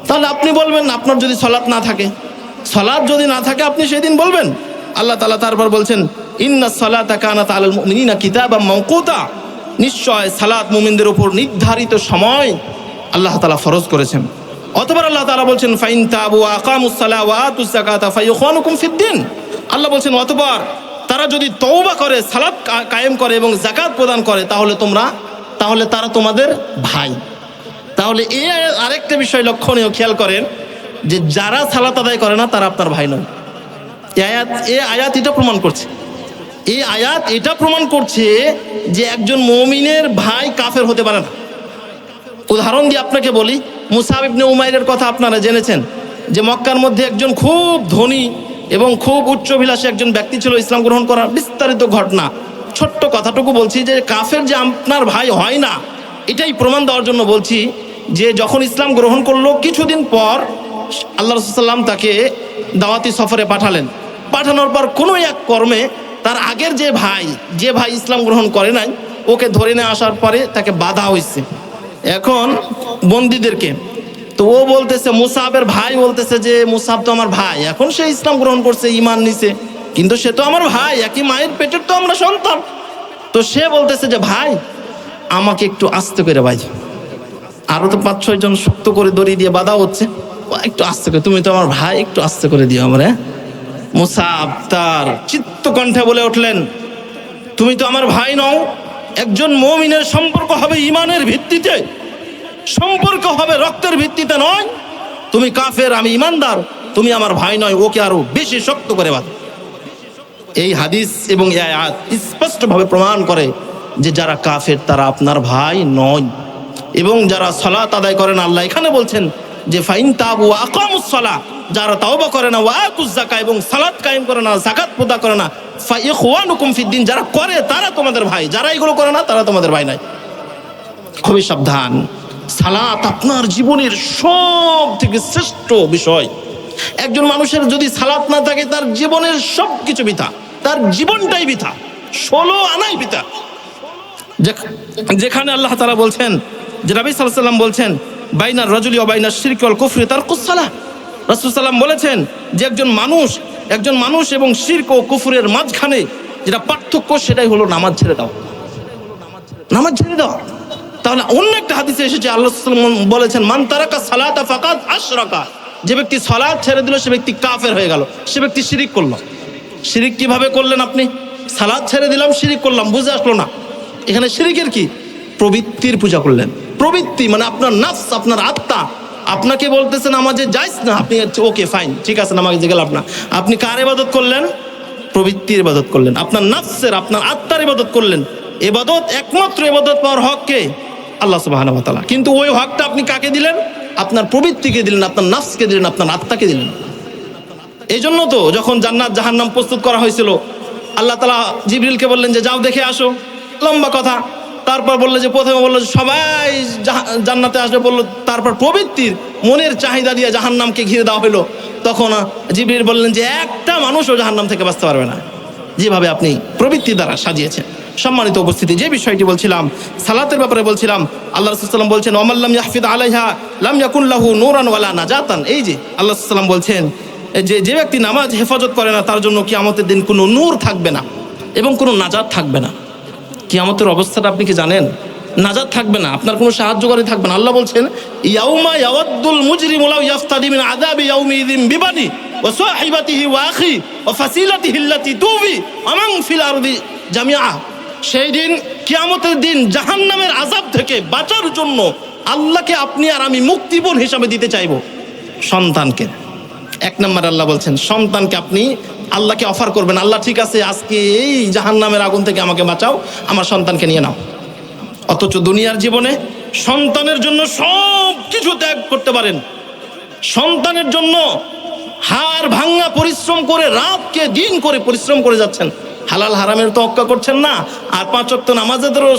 তাহলে আপনি বলবেন, আপনার যদি সালাত না থাকে, সালাত যদি না থাকে, আপনি সেদিন বলবেন। আল্লাহ তাআলা তারপর বলছেন ইন্নাস সালাতা কানাত আলাল মুমিনিনা কিতাবাম মাওকুতা, নিশ্চয় সালাত মুমিনদের উপর নির্ধারিত সময় আল্লাহ তাআলা ফরজ করেছেন। অতঃপর আল্লাহ তাআলা বলছেন ফাইন তাবু আকামুস সালাহ ওয়া আতুজ যাকাতা ফায়ুখানুকুম ফিদ্দিন, আল্লাহ বলছেন অতঃপর তারা যদি তওবা করে, সালাত কায়েম করে এবং যাকাত প্রদান করে, তাহলে তারা তোমাদের ভাই। তাহলে এই আরেকটা বিষয় লক্ষণীয়, খেয়াল করেন যে যারা সালাত আদায় করে না তারা আপনার ভাই নয়। এই আয়াত এটা প্রমাণ করছে, এই আয়াত এটা প্রমাণ করছে যে একজন মুমিনের ভাই কাফের হতে পারে না। উদাহরণ দিয়ে আপনাকে বলি, মুসআব ইবনে উমাইরের কথা আপনারা জেনেছেন যে মক্কার মধ্যে একজন খুব ধনী এবং খুব উচ্চাভিলাষী একজন ব্যক্তি ছিল, ইসলাম গ্রহণ করার বিস্তারিত ঘটনা। ছোট্ট কথাটুকু বলছি যে কাফের যে আপনার ভাই হয় না, এটাই প্রমাণ দেওয়ার জন্য বলছি যে যখন ইসলাম গ্রহণ করলো কিছুদিন পর আল্লাহ রাসূল সাল্লাল্লাহু আলাইহি ওয়াসাল্লাম তাকে দাওয়াতি সফরে পাঠালেন। পাঠানোর পর কোনো এক কর্মে তার আগের যে ভাই ইসলাম গ্রহণ করে নাই, ওকে ধরে নিয়ে আসার পরে তাকে বাধা হয়েছে। এখন বন্দীদেরকে তো ও বলতেছে, মুসাবের ভাই বলতেছে যে মুসাব তো আমার ভাই, এখন সে ইসলাম গ্রহণ করছে, ঈমান নিছে, কিন্তু সে তো আমার ভাই, একই মায়ের পেটের তো আমরা সন্তান। তো সে বলতেছে যে ভাই আমাকে একটু আস্তে করে ভাই, আরো তো 5-6 জন শক্ত করে দড়ি দিয়ে বাঁধা হচ্ছে, একটু আস্তে করে, তুমি তো আমার ভাই, একটু আস্তে করে দিও আমার। মুসাব তার চিত্তকণ্ঠে বলে উঠলেন, তুমি তো আমার ভাই নও, একজন মুমিনের সম্পর্ক হবে ঈমানের ভিত্তিতে, সম্পর্ক হবে রক্তের ভিত্তিতে নয়। তুমি কাফের, আমি ঈমানদার, তুমি আমার ভাই নয়, ওকে আরো বেশি শক্ত করে বাঁধো। এই হাদিস এবং এই আয়াত স্পষ্টভাবে প্রমাণ করে যে যারা কাফের তারা আপনার ভাই নয়। এবং যারা সালাত আদায় করে না, আল্লাহ এখানে বলছেন যে ফাইন তাবু ওয়া আকামুস সালাহ, যারা তাওবা করে না, ওয়া আতুজ যাকাত, এবং সালাত কায়েম করে না, যাকাত প্রদান করে না, ফা ইখওয়ানুকুম ফিদ্দিন, যারা করে তারা তোমাদের ভাই, যারা এগুলো করে না তারা তোমাদের ভাই নাই। খুবই সাবধান। সালাত আপনার জীবনের সব থেকে শ্রেষ্ঠ বিষয়। একজন মানুষের যদি সালাত না থাকে তার জীবনের সব কিছু বৃথা, তার জীবনটাই বৃথা, 16 আনাই বৃথা। যেখানে আল্লাহ তাআলা বলছেন, যে নবী সাল্লাল্লাহু আলাইহি ওয়াসাল্লাম বলছেন বাইনার রাজুলি ওয়া বাইনাশ শিরকি ওয়াল কুফরি তারকুস সালাহ, রাসূল সাল্লাল্লাহু বলেছেন যে একজন মানুষ এবং শিরক ও কুফরের মাঝখানে যেটা পার্থক্য সেটাই হলো নামাজ ছেড়ে দাও, নামাজ ছেড়ে দাও। তাহলে অন্য একটা হাদিসে এসেছে আল্লাহ সাল্লাল্লাহু আলাইহি ওয়াসাল্লাম বলেছেন মান তারাকা সালাতা ফাকাদ আশরাকা, যে ব্যক্তি সালাত ছেড়ে দিল সে ব্যক্তি কাফের হয়ে গেল, সে ব্যক্তি শিরিক করলো। শিরিক কিভাবে করলেন আপনি? সালাত ছেড়ে দিলাম শিরিক করলাম, বুঝে আসলো না। এখানে শিরিকের কি? প্রবৃত্তির পূজা করলেন। প্রবৃত্তি মানে আপনার নাফস, আপনার আত্মা আপনাকে বলতেছেন নামাজে যাইস না, আপনি ওকে ফাইন ঠিক আছে নামাজে গেলাম না। আপনি কার ইবাদত করলেন? প্রবৃত্তির ইবাদত করলেন, আপনার নাফসের, আপনার আত্মার ইবাদত করলেন। ইবাদত একমাত্র ইবাদত পাওয়ার হক কে? আল্লাহ সুবহানাহু ওয়া তাআলা। কিন্তু ওই হকটা আপনি কাকে দিলেন? আপনার প্রবৃত্তিকে দিলেন, আপনার নাফসকে দিলেন, আপনার আত্মাকে দিলেন। এই জন্য তো যখন জান্নাত জাহান্নাম প্রস্তুত করা হয়েছিল, আল্লাহ তাআলা জিবরিলকে বললেন যে যাও দেখে আসো, লম্বা কথা। তারপর বললো যে প্রথমে বললো যে সবাই জান্নাতে আসবে, বললো তারপর প্রবৃত্তির মনের চাহিদা দিয়ে জাহান্নামকে ঘিরে দেওয়া হলো। তখন জিবরিল বললেন যে একটা মানুষও জাহান্নাম থেকে বাঁচতে পারবে না, যেভাবে আপনি প্রবৃত্তি দ্বারা সাজিয়েছেন। সম্মানিত উপস্থিতি, যে বিষয়টি বলছিলাম সালাতের ব্যাপারে বলছিলাম, আল্লাহ রাসূল সাল্লাল্লাহু আলাইহি ওয়াসাল্লাম বলছেন ওয়ামাল্লাম ইয়াহফিদ আলাইহা লাম ইয়াকুন লাহু নূরান ওয়ালা নাজাতান। এই যে আল্লাহ রাসূল সাল্লাল্লাহু আলাইহি ওয়াসাল্লাম বলছেন যে ব্যক্তি নামাজ হেফাজত করে না তার জন্য কিয়ামতের দিন কোনো নূর থাকবে না এবং কোনো নাজাত থাকবে না। কিয়ামতের অবস্থাটা আপনি কি জানেন? নাজাত থাকবে না, আপনার কোনো সাহায্যকারী থাকবে না। আল্লাহ বলছেন ইয়াউমা ইয়াওয়াদ্দুল মুজরিমু লাউ ইফতাদি মিন আযাবি ইয়াউমিযিন বিবানি ওয়া সাহিবাতিহি ওয়া আখি ওয়া ফাসিলাতিহি আল্লাতী তুবি ওয়া মান ফিল আরদি জামিআ। সেই দিন, কিয়ামতের দিন, জাহান্নামের আযাব থেকে বাঁচার জন্য আল্লাহকে আপনি আর আমি মুক্তিপণ হিসাবে দিতে চাইব সন্তানকে। 1 নম্বর আল্লাহ বলছেন সন্তানকে আপনি আল্লাহকে অফার করবেন, আল্লাহ ঠিক আছে আজকে এই জাহান্নামের আগুন থেকে আমাকে বাঁচাও, আমার সন্তানকে নিয়ে নাও। অথচ দুনিয়ার জীবনে সন্তানের জন্য সব কিছু ত্যাগ করতে পারেন, সন্তানের জন্য হাড় ভাঙা পরিশ্রম করে রাতকে দিন করে পরিশ্রম করে যাচ্ছেন, হালাল হারামের তোয়াক্কা করছেন না, আর 5 ওয়াক্ত নামাজেরও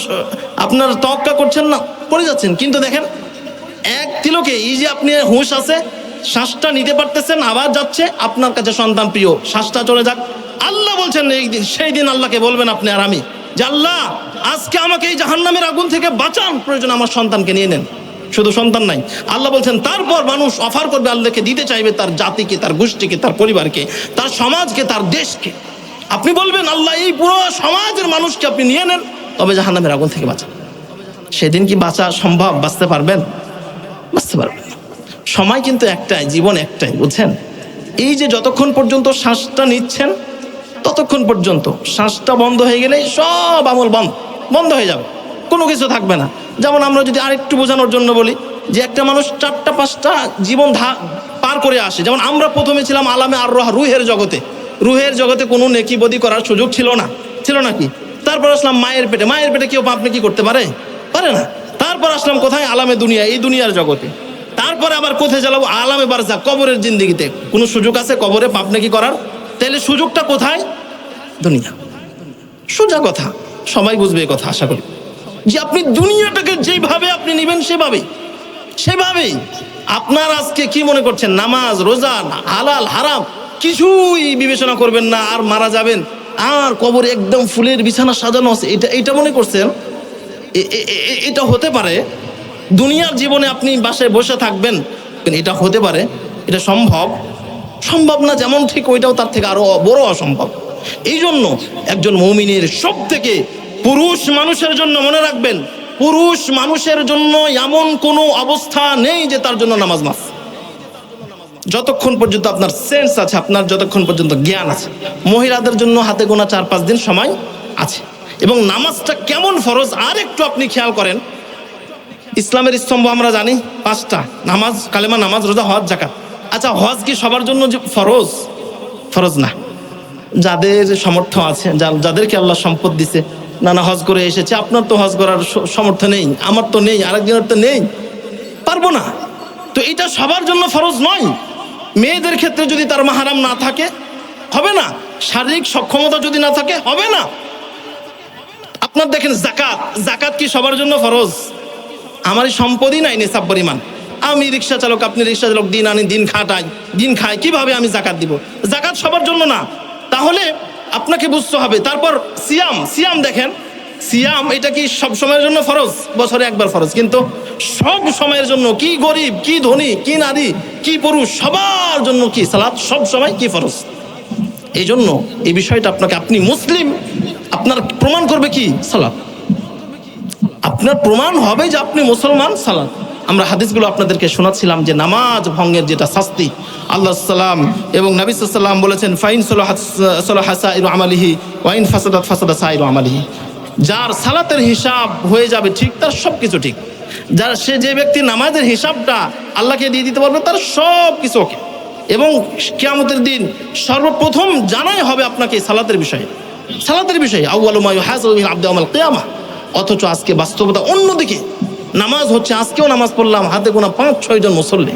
আপনার তোয়াক্কা করছেন না, করে যাচ্ছেন। কিন্তু দেখেন এক তিলকে এই যে আপনি হুঁশ আছে, শ্বাসটা নিতে পারতেছেন, আবার যাচ্ছে, আপনার কাছে সন্তান প্রিয়, শ্বাসটা চলে যাক। আল্লাহ বলছেন এই দিন, সেই দিন আল্লাহকে বলবেন আপনি আর আমি যে আল্লাহ আজকে আমাকে এই জাহান্নামের আগুন থেকে বাঁচান, প্রয়োজন আমার সন্তানকে নিয়ে নেন। শুধু সন্তান নাই, আল্লাহ বলছেন তারপর মানুষ অফার করবে, আল্লাহকে দিতে চাইবে তার জাতিকে, তার গোষ্ঠীকে, তার পরিবারকে, তার সমাজকে, তার দেশকে। আপনি বলবেন আল্লাহ এই পুরো সমাজের মানুষকে আপনি নিয়ে নেন, তবে জাহান্নামের আগুন থেকে বাঁচান। সেদিন কি বাঁচা সম্ভব? বাঁচতে পারবেন? বাঁচতে পারবেন না। সময় কিন্তু একটাই, জীবন একটাই, বুঝছেন? এই যে যতক্ষণ পর্যন্ত শ্বাসটা নিচ্ছেন ততক্ষণ পর্যন্ত, শ্বাসটা বন্ধ হয়ে গেলেই সব আমল বন্ধ হয়ে যাবে, কোনো কিছু থাকবে না। যেমন আমরা যদি আরেকটু বোঝানোর জন্য বলি যে একটা মানুষ 4টা-5টা জীবন পার করে আসে। যেমন আমরা প্রথমে ছিলাম আলামে আর রুহের জগতে, রুহের জগতে কোনো নেকি বদি করার সুযোগ ছিল না কি? তারপর আসলাম মায়ের পেটে কেউ আপনি কি করতে পারে না। তারপর আসলাম কোথায়? আলামে দুনিয়া, এই দুনিয়ার জগতে। তারপরে আবার কোথায় চালাবো? আলামে বারজা, কবরের জিন্দেগিতে। কোনো সুযোগ আছে কবরে পাপ নেকি করার? তাহলে সুযোগটা কোথায়? দুনিয়া। সোজা কথা, সবাই বুঝবে এই কথা আশা করি, যে আপনি দুনিয়াটাকে যেভাবে আপনি নেবেন সেভাবেই আপনার আজকে কি মনে করছেন? নামাজ, রোজা, হালাল হারাম কিছুই বিবেচনা করবেন না, আর মারা যাবেন, আর কবরে একদম ফুলের বিছানা সাজানো আছে, এটা মনে করছেন? এটা হতে পারে? দুনিয়ার জীবনে আপনি বাসায় বসে থাকবেন, রাখবেন এটা হতে পারে, এটা সম্ভব না যেমন ঠিক ওইটাও তার থেকে আরো বড় অসম্ভব। এই জন্য একজন মুমিনের সব থেকে পুরুষ মানুষের জন্য মনে রাখবেন, পুরুষ মানুষের জন্য এমন কোনো অবস্থা নেই যে তার জন্য নামাজ মাফ। যতক্ষণ পর্যন্ত আপনার সেন্স আছে, আপনার যতক্ষণ পর্যন্ত জ্ঞান আছে। মহিলাদের জন্য হাতে গোনা 4-5 দিন সময় আছে। এবং নামাজটা কেমন ফরজ আর একটু আপনি খেয়াল করেন। ইসলামের স্তম্ভ আমরা জানি 5টা, নামাজ, কালেমা, নামাজ, রোজা, হজ, যাকাত। আচ্ছা, হজ কি সবার জন্য যে ফরজ না। যাদের সামর্থ্য আছে, যাদেরকে আল্লাহ সম্পদ দিছে, নানা হজ করে এসেছে, আপনার তো হজ করার সামর্থ্য নেই, আমার তো নেই, আরেকজনের তো নেই, পারবো না, তো এটা সবার জন্য ফরজ নয়। মেয়েদের ক্ষেত্রে যদি তার মাহারাম না থাকে হবে না, শারীরিক সক্ষমতা যদি না থাকে হবে না। আপনার দেখেন জাকাত কি সবার জন্য ফরজ? আমারই সম্পদই নাই নিসাব পরিমাণ, আমি রিক্সা চালক, আপনি রিক্সা চালক, দিন আনি দিন খাই, কিভাবে আমি জাকাত দিব? জাকাত সবার জন্য না। তাহলে আপনাকে বুঝতে হবে। তারপর সিয়াম দেখেন, সিয়াম এটা কি সব সময়ের জন্য ফরজ? বছরে একবার ফরজ, কিন্তু সব সময়ের জন্য, কি গরিব, কি ধনী, কি নারী, কি পুরুষ, সবার জন্য কি সালাত সব সময় কি ফরজ। এই জন্য এই বিষয়টা আপনাকে, আপনি মুসলিম, আপনার প্রমাণ করবে কি? সালাত। আপনার প্রমাণ হবে যে আপনি মুসলমান, সালাত। আমরা হাদিসগুলো আপনাদেরকে শোনাচ্ছিলাম যে নামাজ ভঙ্গের যেটা শাস্তি, আল্লাহ সাল্লাম এবং নবী সাল্লাম বলেছেন, ফাইন সলাহা সাইরু আমালিহি ওয়াইন ফাসাদা সাইরু আমালিহি। যার সালাতের হিসাব হয়ে যাবে ঠিক, তার সব কিছু ঠিক। যে ব্যক্তি নামাজের হিসাবটা আল্লাহকে দিয়ে দিতে পারবে, তার সব কিছু ওকে। এবং কিয়ামতের দিন সর্বপ্রথম জানাই হবে আপনাকে সালাতের বিষয়ে, আউয়ালু মা ইউহাসাবু বিহি আল-আবদু ইয়াওমাল কিয়ামাহ। অথচ আজকে বাস্তবতা অন্যদিকে। নামাজ হচ্ছে, আজকেও নামাজ পড়লাম, হাতে গোনা 5-6 জন মুসল্লি,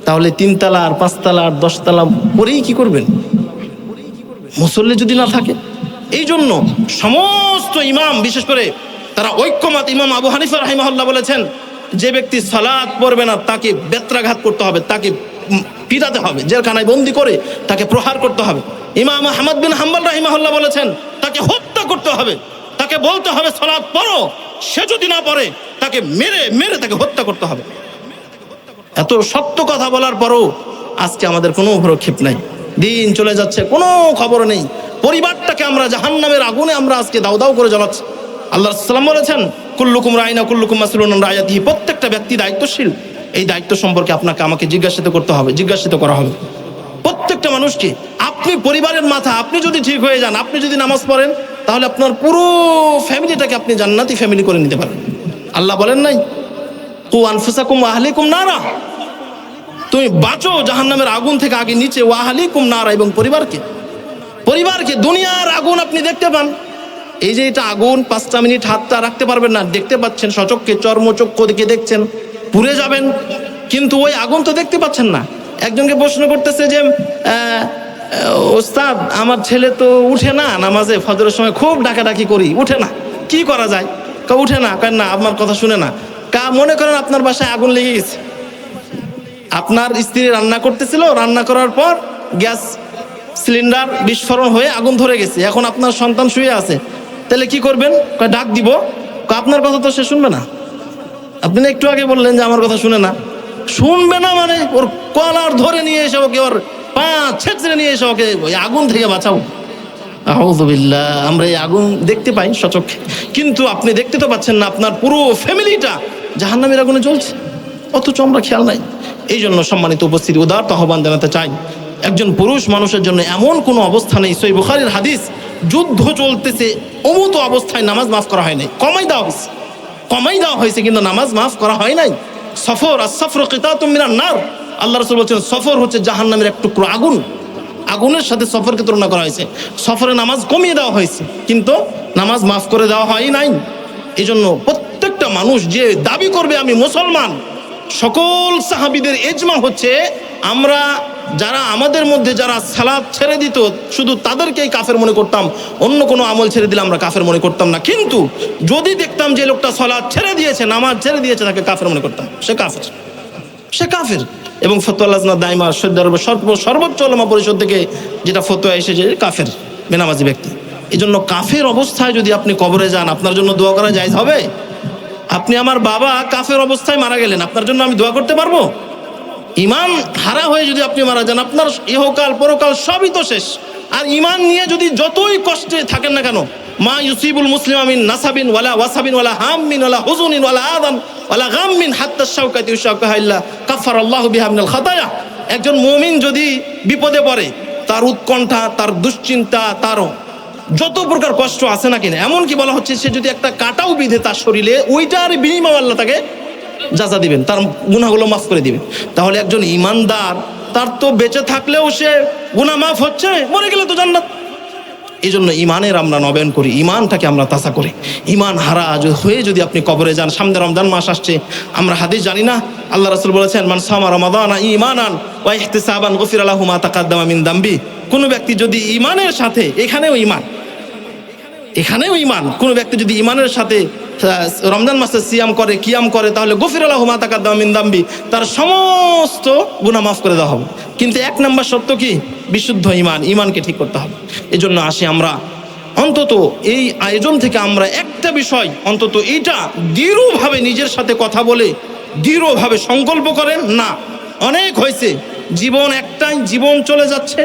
তাহলে 3 তালা আর 5 তালা আর 10 তালা পরেই কি করবেন মুসল্লি যদি না থাকে? এই জন্য সমস্ত ইমাম, বিশেষ করে তারা ঐক্যমত, ইমাম আবু হানিফা রাহিমাহুল্লাহ বলেছেন, যে ব্যক্তি সালাত পড়বে না তাকে বেত্রাঘাত করতে হবে, তাকে পিটাতে হবে, জেলখানায় বন্দি করে তাকে প্রহার করতে হবে। ইমাম আহমদ বিন হাম্বল রাহিমাহুল্লাহ বলেছেন, তাকে হত্যা করতে হবে, তাকে বলতে হবে সালাত পড়ো, সে যদি না পড়ে তাকে মেরে তাকে হত্যা করতে হবে। এত সত্য কথা বলার পরও আজকে আমাদের কোনো ভ্রুক্ষেপ নাই, দিন চলে যাচ্ছে, কোনো খবর নেই। পরিবারটাকে আমরা জাহান্নামের আগুনে আমরা আজকে দাউ দাউ করে জ্বালাচ্ছি। আল্লাহ সাল্লাম বলেছেন, কুল্লুকুম রাইনা কুল্লুকুম মাসউলুন আন রাইয়াতিহি। প্রত্যেকটা ব্যক্তি দায়িত্বশীল। এই দায়িত্ব সম্পর্কে আপনাকে আমাকে জিজ্ঞাসিত করা হবে প্রত্যেকটা মানুষকে। আপনি পরিবারের মাথা, আপনি যদি ঠিক হয়ে যান, আপনি যদি নামাজ পড়েন, তাহলে আপনার পুরো ফ্যামিলিটাকে আপনি জান্নাতি ফ্যামিলি করে নিতে পারেন। আল্লাহ বলেন নাই, কু আনফুসাকুম ওয়া আহলিকুম নারা, তুমি বাঁচো জাহান্নামের আগুন থেকে, আগে নিচে, ওয়া আহলিকুম নারা, এবং পরিবারকে দুনিয়ার আগুন আপনি দেখতে পান। এই যে এটা আগুন, 5টা মিনিট হাতটা রাখতে পারবেন না, দেখতে পাচ্ছেন সচক্ষে, চর্মচক্ষু দিকে দেখছেন, পুড়ে যাবেন, কিন্তু ওই আগুন তো দেখতে পাচ্ছেন না। একজনকে প্রশ্ন করতেছে যে, ওস্তাদ আমার ছেলে তো উঠে না নামাজে, ফজরের সময় খুব ডাকাডাকি করি, উঠে না, কি করা যায়? উঠে না, কেন না, আপনার কথা শুনে না। মনে করেন আপনার বাসায় আগুন লেগে গেছে, আপনার স্ত্রী রান্না করতেছিল, রান্না করার পর গ্যাস সিলিন্ডার বিস্ফোরণ হয়ে আগুন ধরে গেছে, এখন আপনার সন্তান শুয়ে আছে, তাহলে কি করবেন? ডাক দিব। আপনার কথা তো সে শুনবে না। আপনি একটু আগে বললেন যে আমার কথা শুনে না, শুনবে না মানে ওর কলার ধরে নিয়ে এসে ওকে, ওর পা ছেঁচড়ে নিয়ে এসে ওকে ওই আগুন থেকে বাঁচাও। আউযুবিল্লাহ। আমরা এই আগুন দেখতে পাই সচক্ষে, কিন্তু আপনি দেখতে তো পাচ্ছেন না, আপনার পুরো ফ্যামিলিটা জাহান্নামের আগুনে জ্বলছে, অথচ আমরা খেয়াল নাই। এই জন্য সম্মানিত উপস্থিতি, উদারত আহ্বান জানাতে চাই, একজন পুরুষ মানুষের জন্য এমন কোনো অবস্থা নেই। সহিহ বুখারীর হাদিস, যুদ্ধ চলতেছে অমুত অবস্থায় নামাজ মাফ করা হয় নাই, কমাই দেওয়া হয়েছে, কিন্তু নামাজ মাফ করা হয় নাই। সফর, as-সফরু কিতাতুম মিনান নার, আল্লাহ রাসূল বলেছেন সফর হচ্ছে জাহান্নামের এক টুকরো আগুন, আগুনের সাথে সফরকে তুলনা করা হয়েছে। সফরে নামাজ কমিয়ে দেওয়া হয়েছে, কিন্তু নামাজ মাফ করে দেওয়া হয় নাই। এই জন্য প্রত্যেকটা মানুষ যে দাবি করবে আমি মুসলমান, সকল সাহাবীদের ইজমা হচ্ছে, আমরা যারা আমাদের মধ্যে যারা সালাত ছেড়ে দিত, শুধু তাদেরকেই কাফের মনে করতাম, অন্য কোনো আমল ছেড়ে দিলে আমরা কাফের মনে করতাম না। কিন্তু যদি দেখতাম যে লোকটা সালাত ছেড়ে দিয়েছে, নামাজ ছেড়ে দিয়েছে, তাকে কাফের মনে করতাম, সে কাফের। এবং ফতোয়া লাজনা দাইমা সর্বোচ্চ উলামা পরিষদ থেকে যেটা ফতোয়া এসেছে, কাফের বেনামাজি ব্যক্তি। এই জন্য কাফের অবস্থায় যদি আপনি কবরে যান, আপনার জন্য দোয়া করা জায়েজ হবে? আপনি, আমার বাবা কাফের অবস্থায় মারা গেলেন, আপনার জন্য আমি দোয়া করতে পারবো? ইমান হারা হয়ে যদি আপনি মারা যান, আপনার ইহকাল পরকাল সবই তো শেষ। আর ইমান নিয়ে যদি যতই কষ্টে থাকেন না কেন, মা ইউসিবুল মুসলিমা মিন নাসাবিন ওয়ালা ওয়াসাবিন ওয়ালা হাম্মিন ওয়ালা হুজুনিন ওয়ালা আদান ওয়ালা গাম্মিন হাত্তা শাওকাতি ইউশাকাহা ইল্লা কাফারাল্লাহু বিহা মিনাল খাতায়া। একজন মুমিন যদি বিপদে পড়ে, তার উৎকণ্ঠা, তার দুশ্চিন্তা, তার যত প্রকার কষ্ট আছে না কিনা, এমনকি বলা হচ্ছে সে যদি একটা কাটাও বিধে তার শরীরে, ওইটার বিনিময় আল্লাহ তাকে যাজা দিবেন, তার গুনাহগুলো মাফ করে দিবেন। তাহলে একজন ইমানদার, তার তো বেঁচে থাকলেও সে গুনাহ মাফ হচ্ছে, মরে গেলে তো জান্নাত। এই জন্য ইমানের আমরা নবায়ন করি, ইমানটাকে আমরা তাজা করি। ইমান হারা হয়ে যদি আপনি কবরে যান, সামনে রমজান মাস আসছে, আমরা হাদিস জানি না, আল্লাহ রাসূল বলেছেন, মান সামা রমাদানা ঈমানান ওয়া ইহতিসাবান গুফিরা লাহু মা তাকাদ্দামা মিন দামবি। কোন ব্যক্তি যদি ইমানের সাথে, এখানেও ইমান, কোন ব্যক্তি যদি ইমানের সাথে রমজান মাসে সিয়াম করে, কিয়াম করে, তাহলে গফিরা লাহু মা তাকাদ্দামা মিন দামবি, তার সমস্ত গুনাহ মাফ করে দেওয়া হবে। কিন্তু এক নম্বর শর্ত কি? বিশুদ্ধ ঈমান, ঈমানকে ঠিক করতে হবে। এজন্য আসি আমরা অন্তত এই আয়োজন থেকে আমরা একটা বিষয় অন্তত এইটা দৃঢ়ভাবে নিজের সাথে কথা বলে দৃঢ়ভাবে সংকল্প করেন, না অনেক হয়েছে, জীবন একটাই, জীবন চলে যাচ্ছে,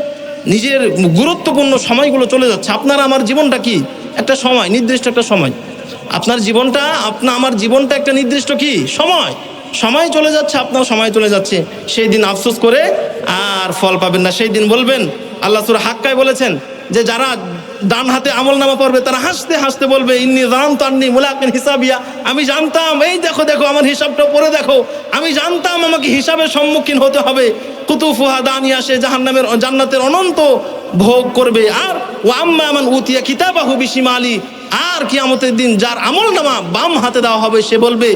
নিজের গুরুত্বপূর্ণ সময়গুলো চলে যাচ্ছে। আপনার আমার জীবনটা কি? একটা সময়, নির্দিষ্ট একটা সময়। আপনার জীবনটা, আমার জীবনটা একটা নির্দিষ্ট কি সময় চলে যাচ্ছে, আপনার সময় চলে যাচ্ছে। সেই দিন আফসোস করে আর ফল পাবেন না। সেই দিন বলবেন, আল্লাহ সূরা হাক্কায় বলেছেন যে যারা ডান হাতে আমল নামা পড়বে, তারা হাসতে হাসতে বলবে, ইন্নী যানতু আন্নী মুলাকিন হিসাবিয়া, আমি জানতাম, এই দেখো আমার হিসাবটা পড়ে দেখো, আমি জানতাম আমাকে হিসাবের সম্মুখীন হতে হবে। কুতুফুহা দানিয়া, সে জান্নাতের অনন্ত ভোগ করবে। আর ওয়া আম্মা মান উতিয়া কিতাবাহু বিশিমালি, আর কিয়ামতের দিন যার আমল নামা বাম হাতে দেওয়া হবে, সে বলবে,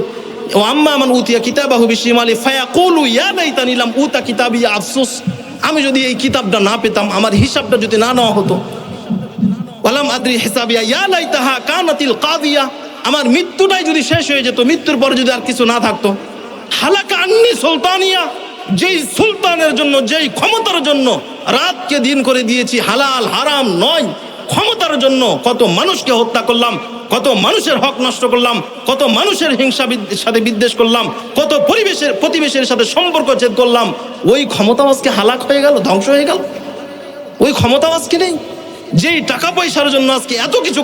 ও আম্মা মান উতিয়া কিতাবাহু বিশিমালি ফায়াকুলু ইয়া লাইতানি লাম উতা কিতাবিয়া, আফসোস, আমি যদি এই কিতাবটা না পেতাম, আমার হিসাবটা যদি না নেওয়া হতো। ওয়ালাম আদরি হিসাবিয়া ইয়া লাইতাহা কানাতিল কাদিয়া, আমার মৃত্যুটাই যদি শেষ হয়ে যেত, মৃত্যুর পরে যদি আর কিছু না থাকতো। হালাকা আন্নি সুলতানিয়া, যেই সুলতানের জন্য, যেই ক্ষমতার জন্য রাতকে দিন করে দিয়েছি, হালাল হারাম নয়, ক্ষমতার জন্য কত মানুষকে হত্যা করলাম, কত মানুষের হক নষ্ট করলাম, কত মানুষের হিংসা সাথে বিদ্বেষ করলাম, কত প্রতিবেশের সাথে সম্পর্ক ছেদ করলাম। ওই ক্ষমতাও আজকে হালাক হয়ে গেল, ধ্বংস হয়ে গেল। ওই ক্ষমতাও আজকে নেই। যেই টাকা পয়সার জন্য আজকে এত কিছু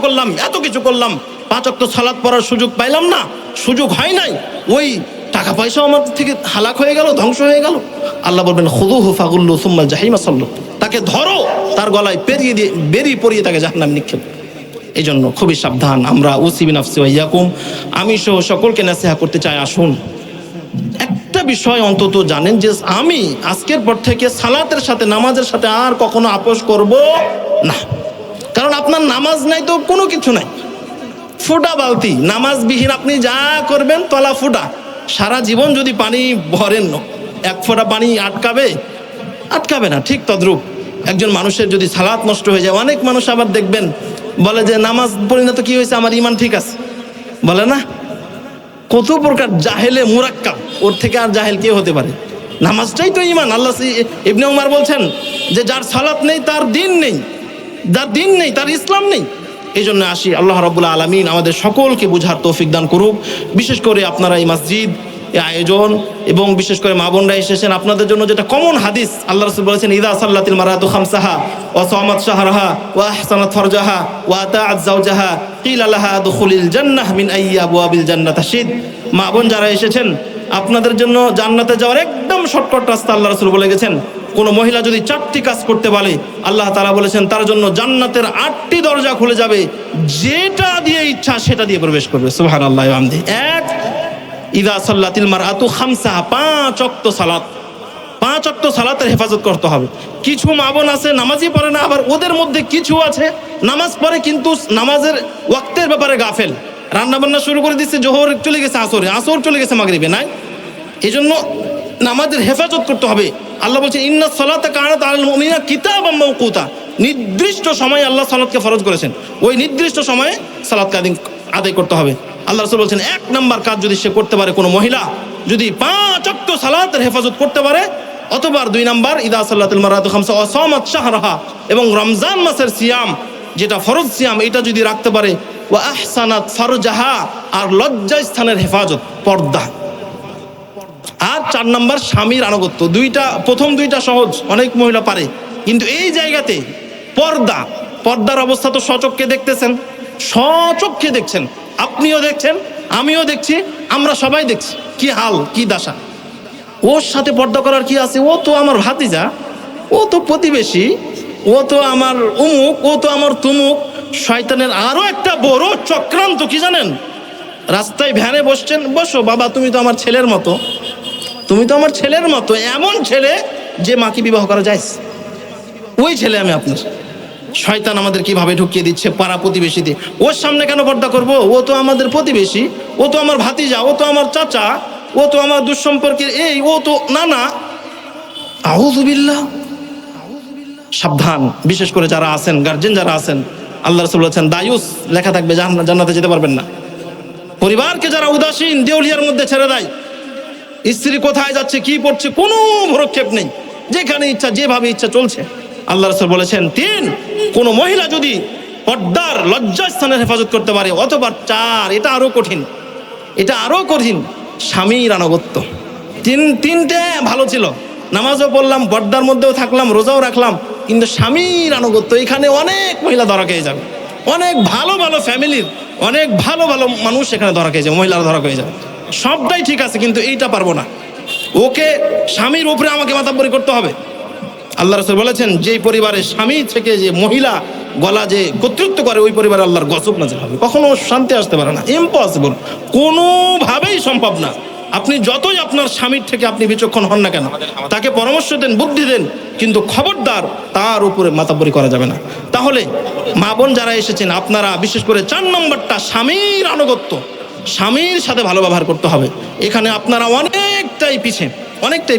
করলাম, 5 ওয়াক্ত সালাত পড়ার সুযোগ পাইলাম না, সুযোগ হয় নাই, ওই টাকা পয়সাও আমার থেকে হালাক হয়ে গেল, ধ্বংস হয়ে গেল। আল্লাহ বলবেন, খুযুহু ফাগুল্লু সুম্মা জাহিমা সাল্লু, তাকে ধরো, তার গলায় বেরি পরিয়ে তাকে জাহান্নামে নিক্ষেপ। এই জন্য খুবই সাবধান আমরা। উসিবি নাফসি ওয়া ইয়াকুম, আমি সহ সকলকে নাসিহা করতে চাই, আসুন একটা বিষয় অন্তত জানেন যে আমি আজকের পর থেকে সালাতের সাথে, নামাজের সাথে আর কখনো আপোষ করব না। কারণ আপনার নামাজ নাই তো কোনো কিছু নাই, ফুটা বালতি, নামাজবিহীন আপনি যা করবেন তলা ফুটা। সারা জীবন যদি পানি ভরেন, এক ফোঁটা পানি আটকাবে না। ঠিক তদ্রূপ একজন মানুষের যদি সালাত নষ্ট হয়ে যায়, অনেক মানুষ আবার দেখবেন বলে যে নামাজ পড়ি না তো কি হয়েছে, আমার ইমান ঠিক আছে, বলে না। কত প্রকার জাহেলে মুরাক্কাব, ওর থেকে আর জাহেল কে হতে পারে? নামাজটাই তো ইমান। আল্লাহ ইবনে উমর বলছেন যে যার সালাত নেই তার দিন নেই, যার দিন নেই তার ইসলাম নেই। এই জন্য আসি, আল্লাহ রাব্বুল আলামিন আমাদের সকলকে বুঝার তৌফিক দান করুক। বিশেষ করে আপনারা এই মসজিদ, এই আয়োজন, এবং বিশেষ করে মা বোনরা এসেছেন, আপনাদের জন্য যেটা কমন হাদিস, আল্লাহ রাসূল বলেছেন, ইযা সাল্লাতিল মারাতু খামসাহা ওয়া সামাত শাহরাহা ওয়া আহসানাত ফারজাহা ওয়া আতাআত যাওজাহা কিলা লাহা দুখুলিল জান্নাহ মিন আইয়ি আবওয়াবিল জান্নাহ তাশিদ। মা বোন যারা এসেছেন, আপনাদের জন্য জান্নাতে যাওয়ার একদম শর্টকাট রাস্তা আল্লাহ রাসূল বলে গেছেন। কোনো মহিলা যদি 4টি কাজ করতে পারে, আল্লাহ তাআলা বলেছেন তার জন্য জান্নাতের 8টি দরজা খুলে যাবে, যেটা দিয়ে ইচ্ছা সেটা দিয়ে প্রবেশ করবে। সুবহানাল্লাহি ওয়া বিহামদিহি। এক, ইযা সাল্লাতিল মারআতু খামসাহা, 5 ওয়াক্ত সালাত, 5 ওয়াক্ত সালাতের হেফাজত করতে হবে। কিছু মা বোন আছে নামাজই পড়ে না, আবার ওদের মধ্যে কিছু আছে নামাজ পড়ে কিন্তু নামাজের ওয়াক্তের ব্যাপারে গাফেল। রান্না বান্না শুরু করে দিচ্ছে, জোহর চলে গেছে আসরে, আসর চলে গেছে মাগরিবে, নাই। এই জন্য নামাজের হেফাজত করতে হবে। আল্লাহ বলছেন, ইন্নাস সালাতা কানাত আলাল মুমিনিনা কিতাবাম মাওকুতা, নির্দিষ্ট সময়ে আল্লাহ সালাতকে ফরজ করেছেন, ওই নির্দিষ্ট সময়ে সালাতকে আদায় করতে হবে। আল্লাহ রাসূল বলছেন 1 নাম্বার কাজ যদি সে করতে পারে, কোনো মহিলা যদি 5 ওয়াক্ত সালাতের হেফাজত করতে পারে, অথবা 2 নাম্বার ইদা সাল্লাতুল মারাতু খামসা ওয়া সামাত শাহরাহা, এবং রমজান মাসের সিয়াম, যেটা ফরজ সিয়াম, এটা যদি রাখতে পারে, ওয়া আহসানাত ফারজাহা, আর লজ্জা স্থানের হেফাজত, পর্দা। আর 4 নাম্বার স্বামীর আনুগত্য। প্রথম দুইটা সহজ, অনেক মহিলা পারে, কিন্তু এই জায়গাতে পর্দার অবস্থা তো স্বচক্ষে দেখতেছেন, স্বচক্ষে দেখছেন, আপনিও দেখছেন, আমিও দেখছি, আমরা সবাই দেখছি কি হাল, কি দশা। ওর সাথে পর্দা করার কি আছে? ও তো আমার ভাতিজা, ও তো প্রতিবেশী, ও তো আমার অমুক, ও তো আমার তুমুক। শয়তানের আরো একটা বড় চক্রান্ত কি জানেন? রাস্তায় ভ্যানে বসছেন, বসো বাবা, তুমি তো আমার ছেলের মতো, তুমি তো আমার ছেলের মতো। এমন ছেলে যে মাকে বিবাহ করা যায়, ওই ছেলে আমি আপনার। শয়তান আমাদের কিভাবে ঢুকিয়ে দিচ্ছে পাড়া প্রতিবেশীতে। ওর সামনে কেন পর্দা করব? ও তো আমাদের প্রতিবেশী, ও তো আমার ভাতিজা, ও তো আমার চাচা, ও তো আমার দুঃসম্পর্কের এই, ও তো না। আউযুবিল্লাহ। সাবধান, বিশেষ করে যারা আছেন, গার্জেন যারা আছেন, আল্লাহ রাসূল বলেছেন দায়ুস লেখা থাকবে, জান্নাতে যেতে পারবেন না। পরিবারকে যারা উদাসীন, দেউলিয়ার মধ্যে ছেড়ে দেয়, স্ত্রী কোথায় যাচ্ছে, কি পড়ছে, কোনো ভ্রক্ষেপ নেই, যেখানে ইচ্ছা যেভাবে ইচ্ছা চলছে। আল্লাহ রাসূল বলেছেন 3, কোন মহিলা যদি পর্দার লজ্জাস্থানের হেফাজত করতে পারে, অথবা 4, এটা আরো কঠিন, স্বামীর আনুগত্য। তিনটে ভালো ছিল, নামাজও পড়লাম, পর্দার মধ্যেও থাকলাম, রোজাও রাখলাম, কিন্তু স্বামীর আনুগত্য, এখানে অনেক মহিলা ধরা খেয়ে যাবে, অনেক ভালো ভালো ফ্যামিলির অনেক ভালো ভালো মানুষ এখানে ধরা খেয়ে যাবে, মহিলারা ধরা খেয়ে যাবে। সবটাই ঠিক আছে, কিন্তু এইটা পারবো না, ওকে স্বামীর উপরে আমাকে মাতাব্বরি করতে হবে। আল্লাহ রাসূল বলেছেন যেই পরিবারে স্বামী থেকে যে মহিলা গলা যে কর্তৃত্ব করে, ওই পরিবারে আল্লাহর গজব নাযিল হবে, কখনো শান্তি আসতে পারে না, ইম্পসিবল, কোনোভাবেই সম্ভব না। আপনি যতই আপনার স্বামীর থেকে আপনি বিচক্ষণ হন না কেন, তাকে পরামর্শ দেন, বুদ্ধি দেন, কিন্তু খবরদার তার উপরে মাতাব্বরি করা যাবে না। তাহলে মা বোন যারা এসেছেন, আপনারা বিশেষ করে 4 নম্বরটা স্বামীর আনুগত্য, স্বামীর সাথে ভালো ব্যবহার করতে হবে। এখানে আপনারা অনেকটাই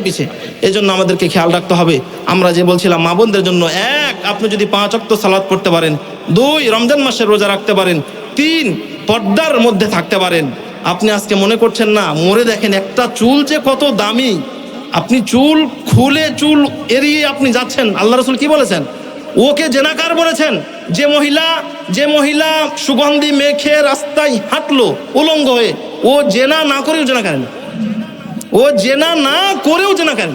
পিছে। এজন্য আমাদেরকে খেয়াল রাখতে হবে। আমরা যে বলছিলাম মা বোনদের জন্য, 1, আপনি যদি 5 ওয়াক্ত সালাত পড়তে পারেন, 2, রমজান মাসের রোজা রাখতে পারেন, 3, পর্দার মধ্যে থাকতে পারেন। আপনি আজকে মনে করছেন না, মরে দেখেন একটা চুল যে কত দামি, আপনি চুল খুলে চুল এড়িয়ে আপনি যাচ্ছেন। আল্লাহ রাসূল কি বলেছেন? ওকে জেনাকার বলেছেন। যে মহিলা সুগন্ধি মেখে রাস্তায় হাঁটলো উলঙ্গ হয়ে, ও জেনা না করেও জেনা করেন,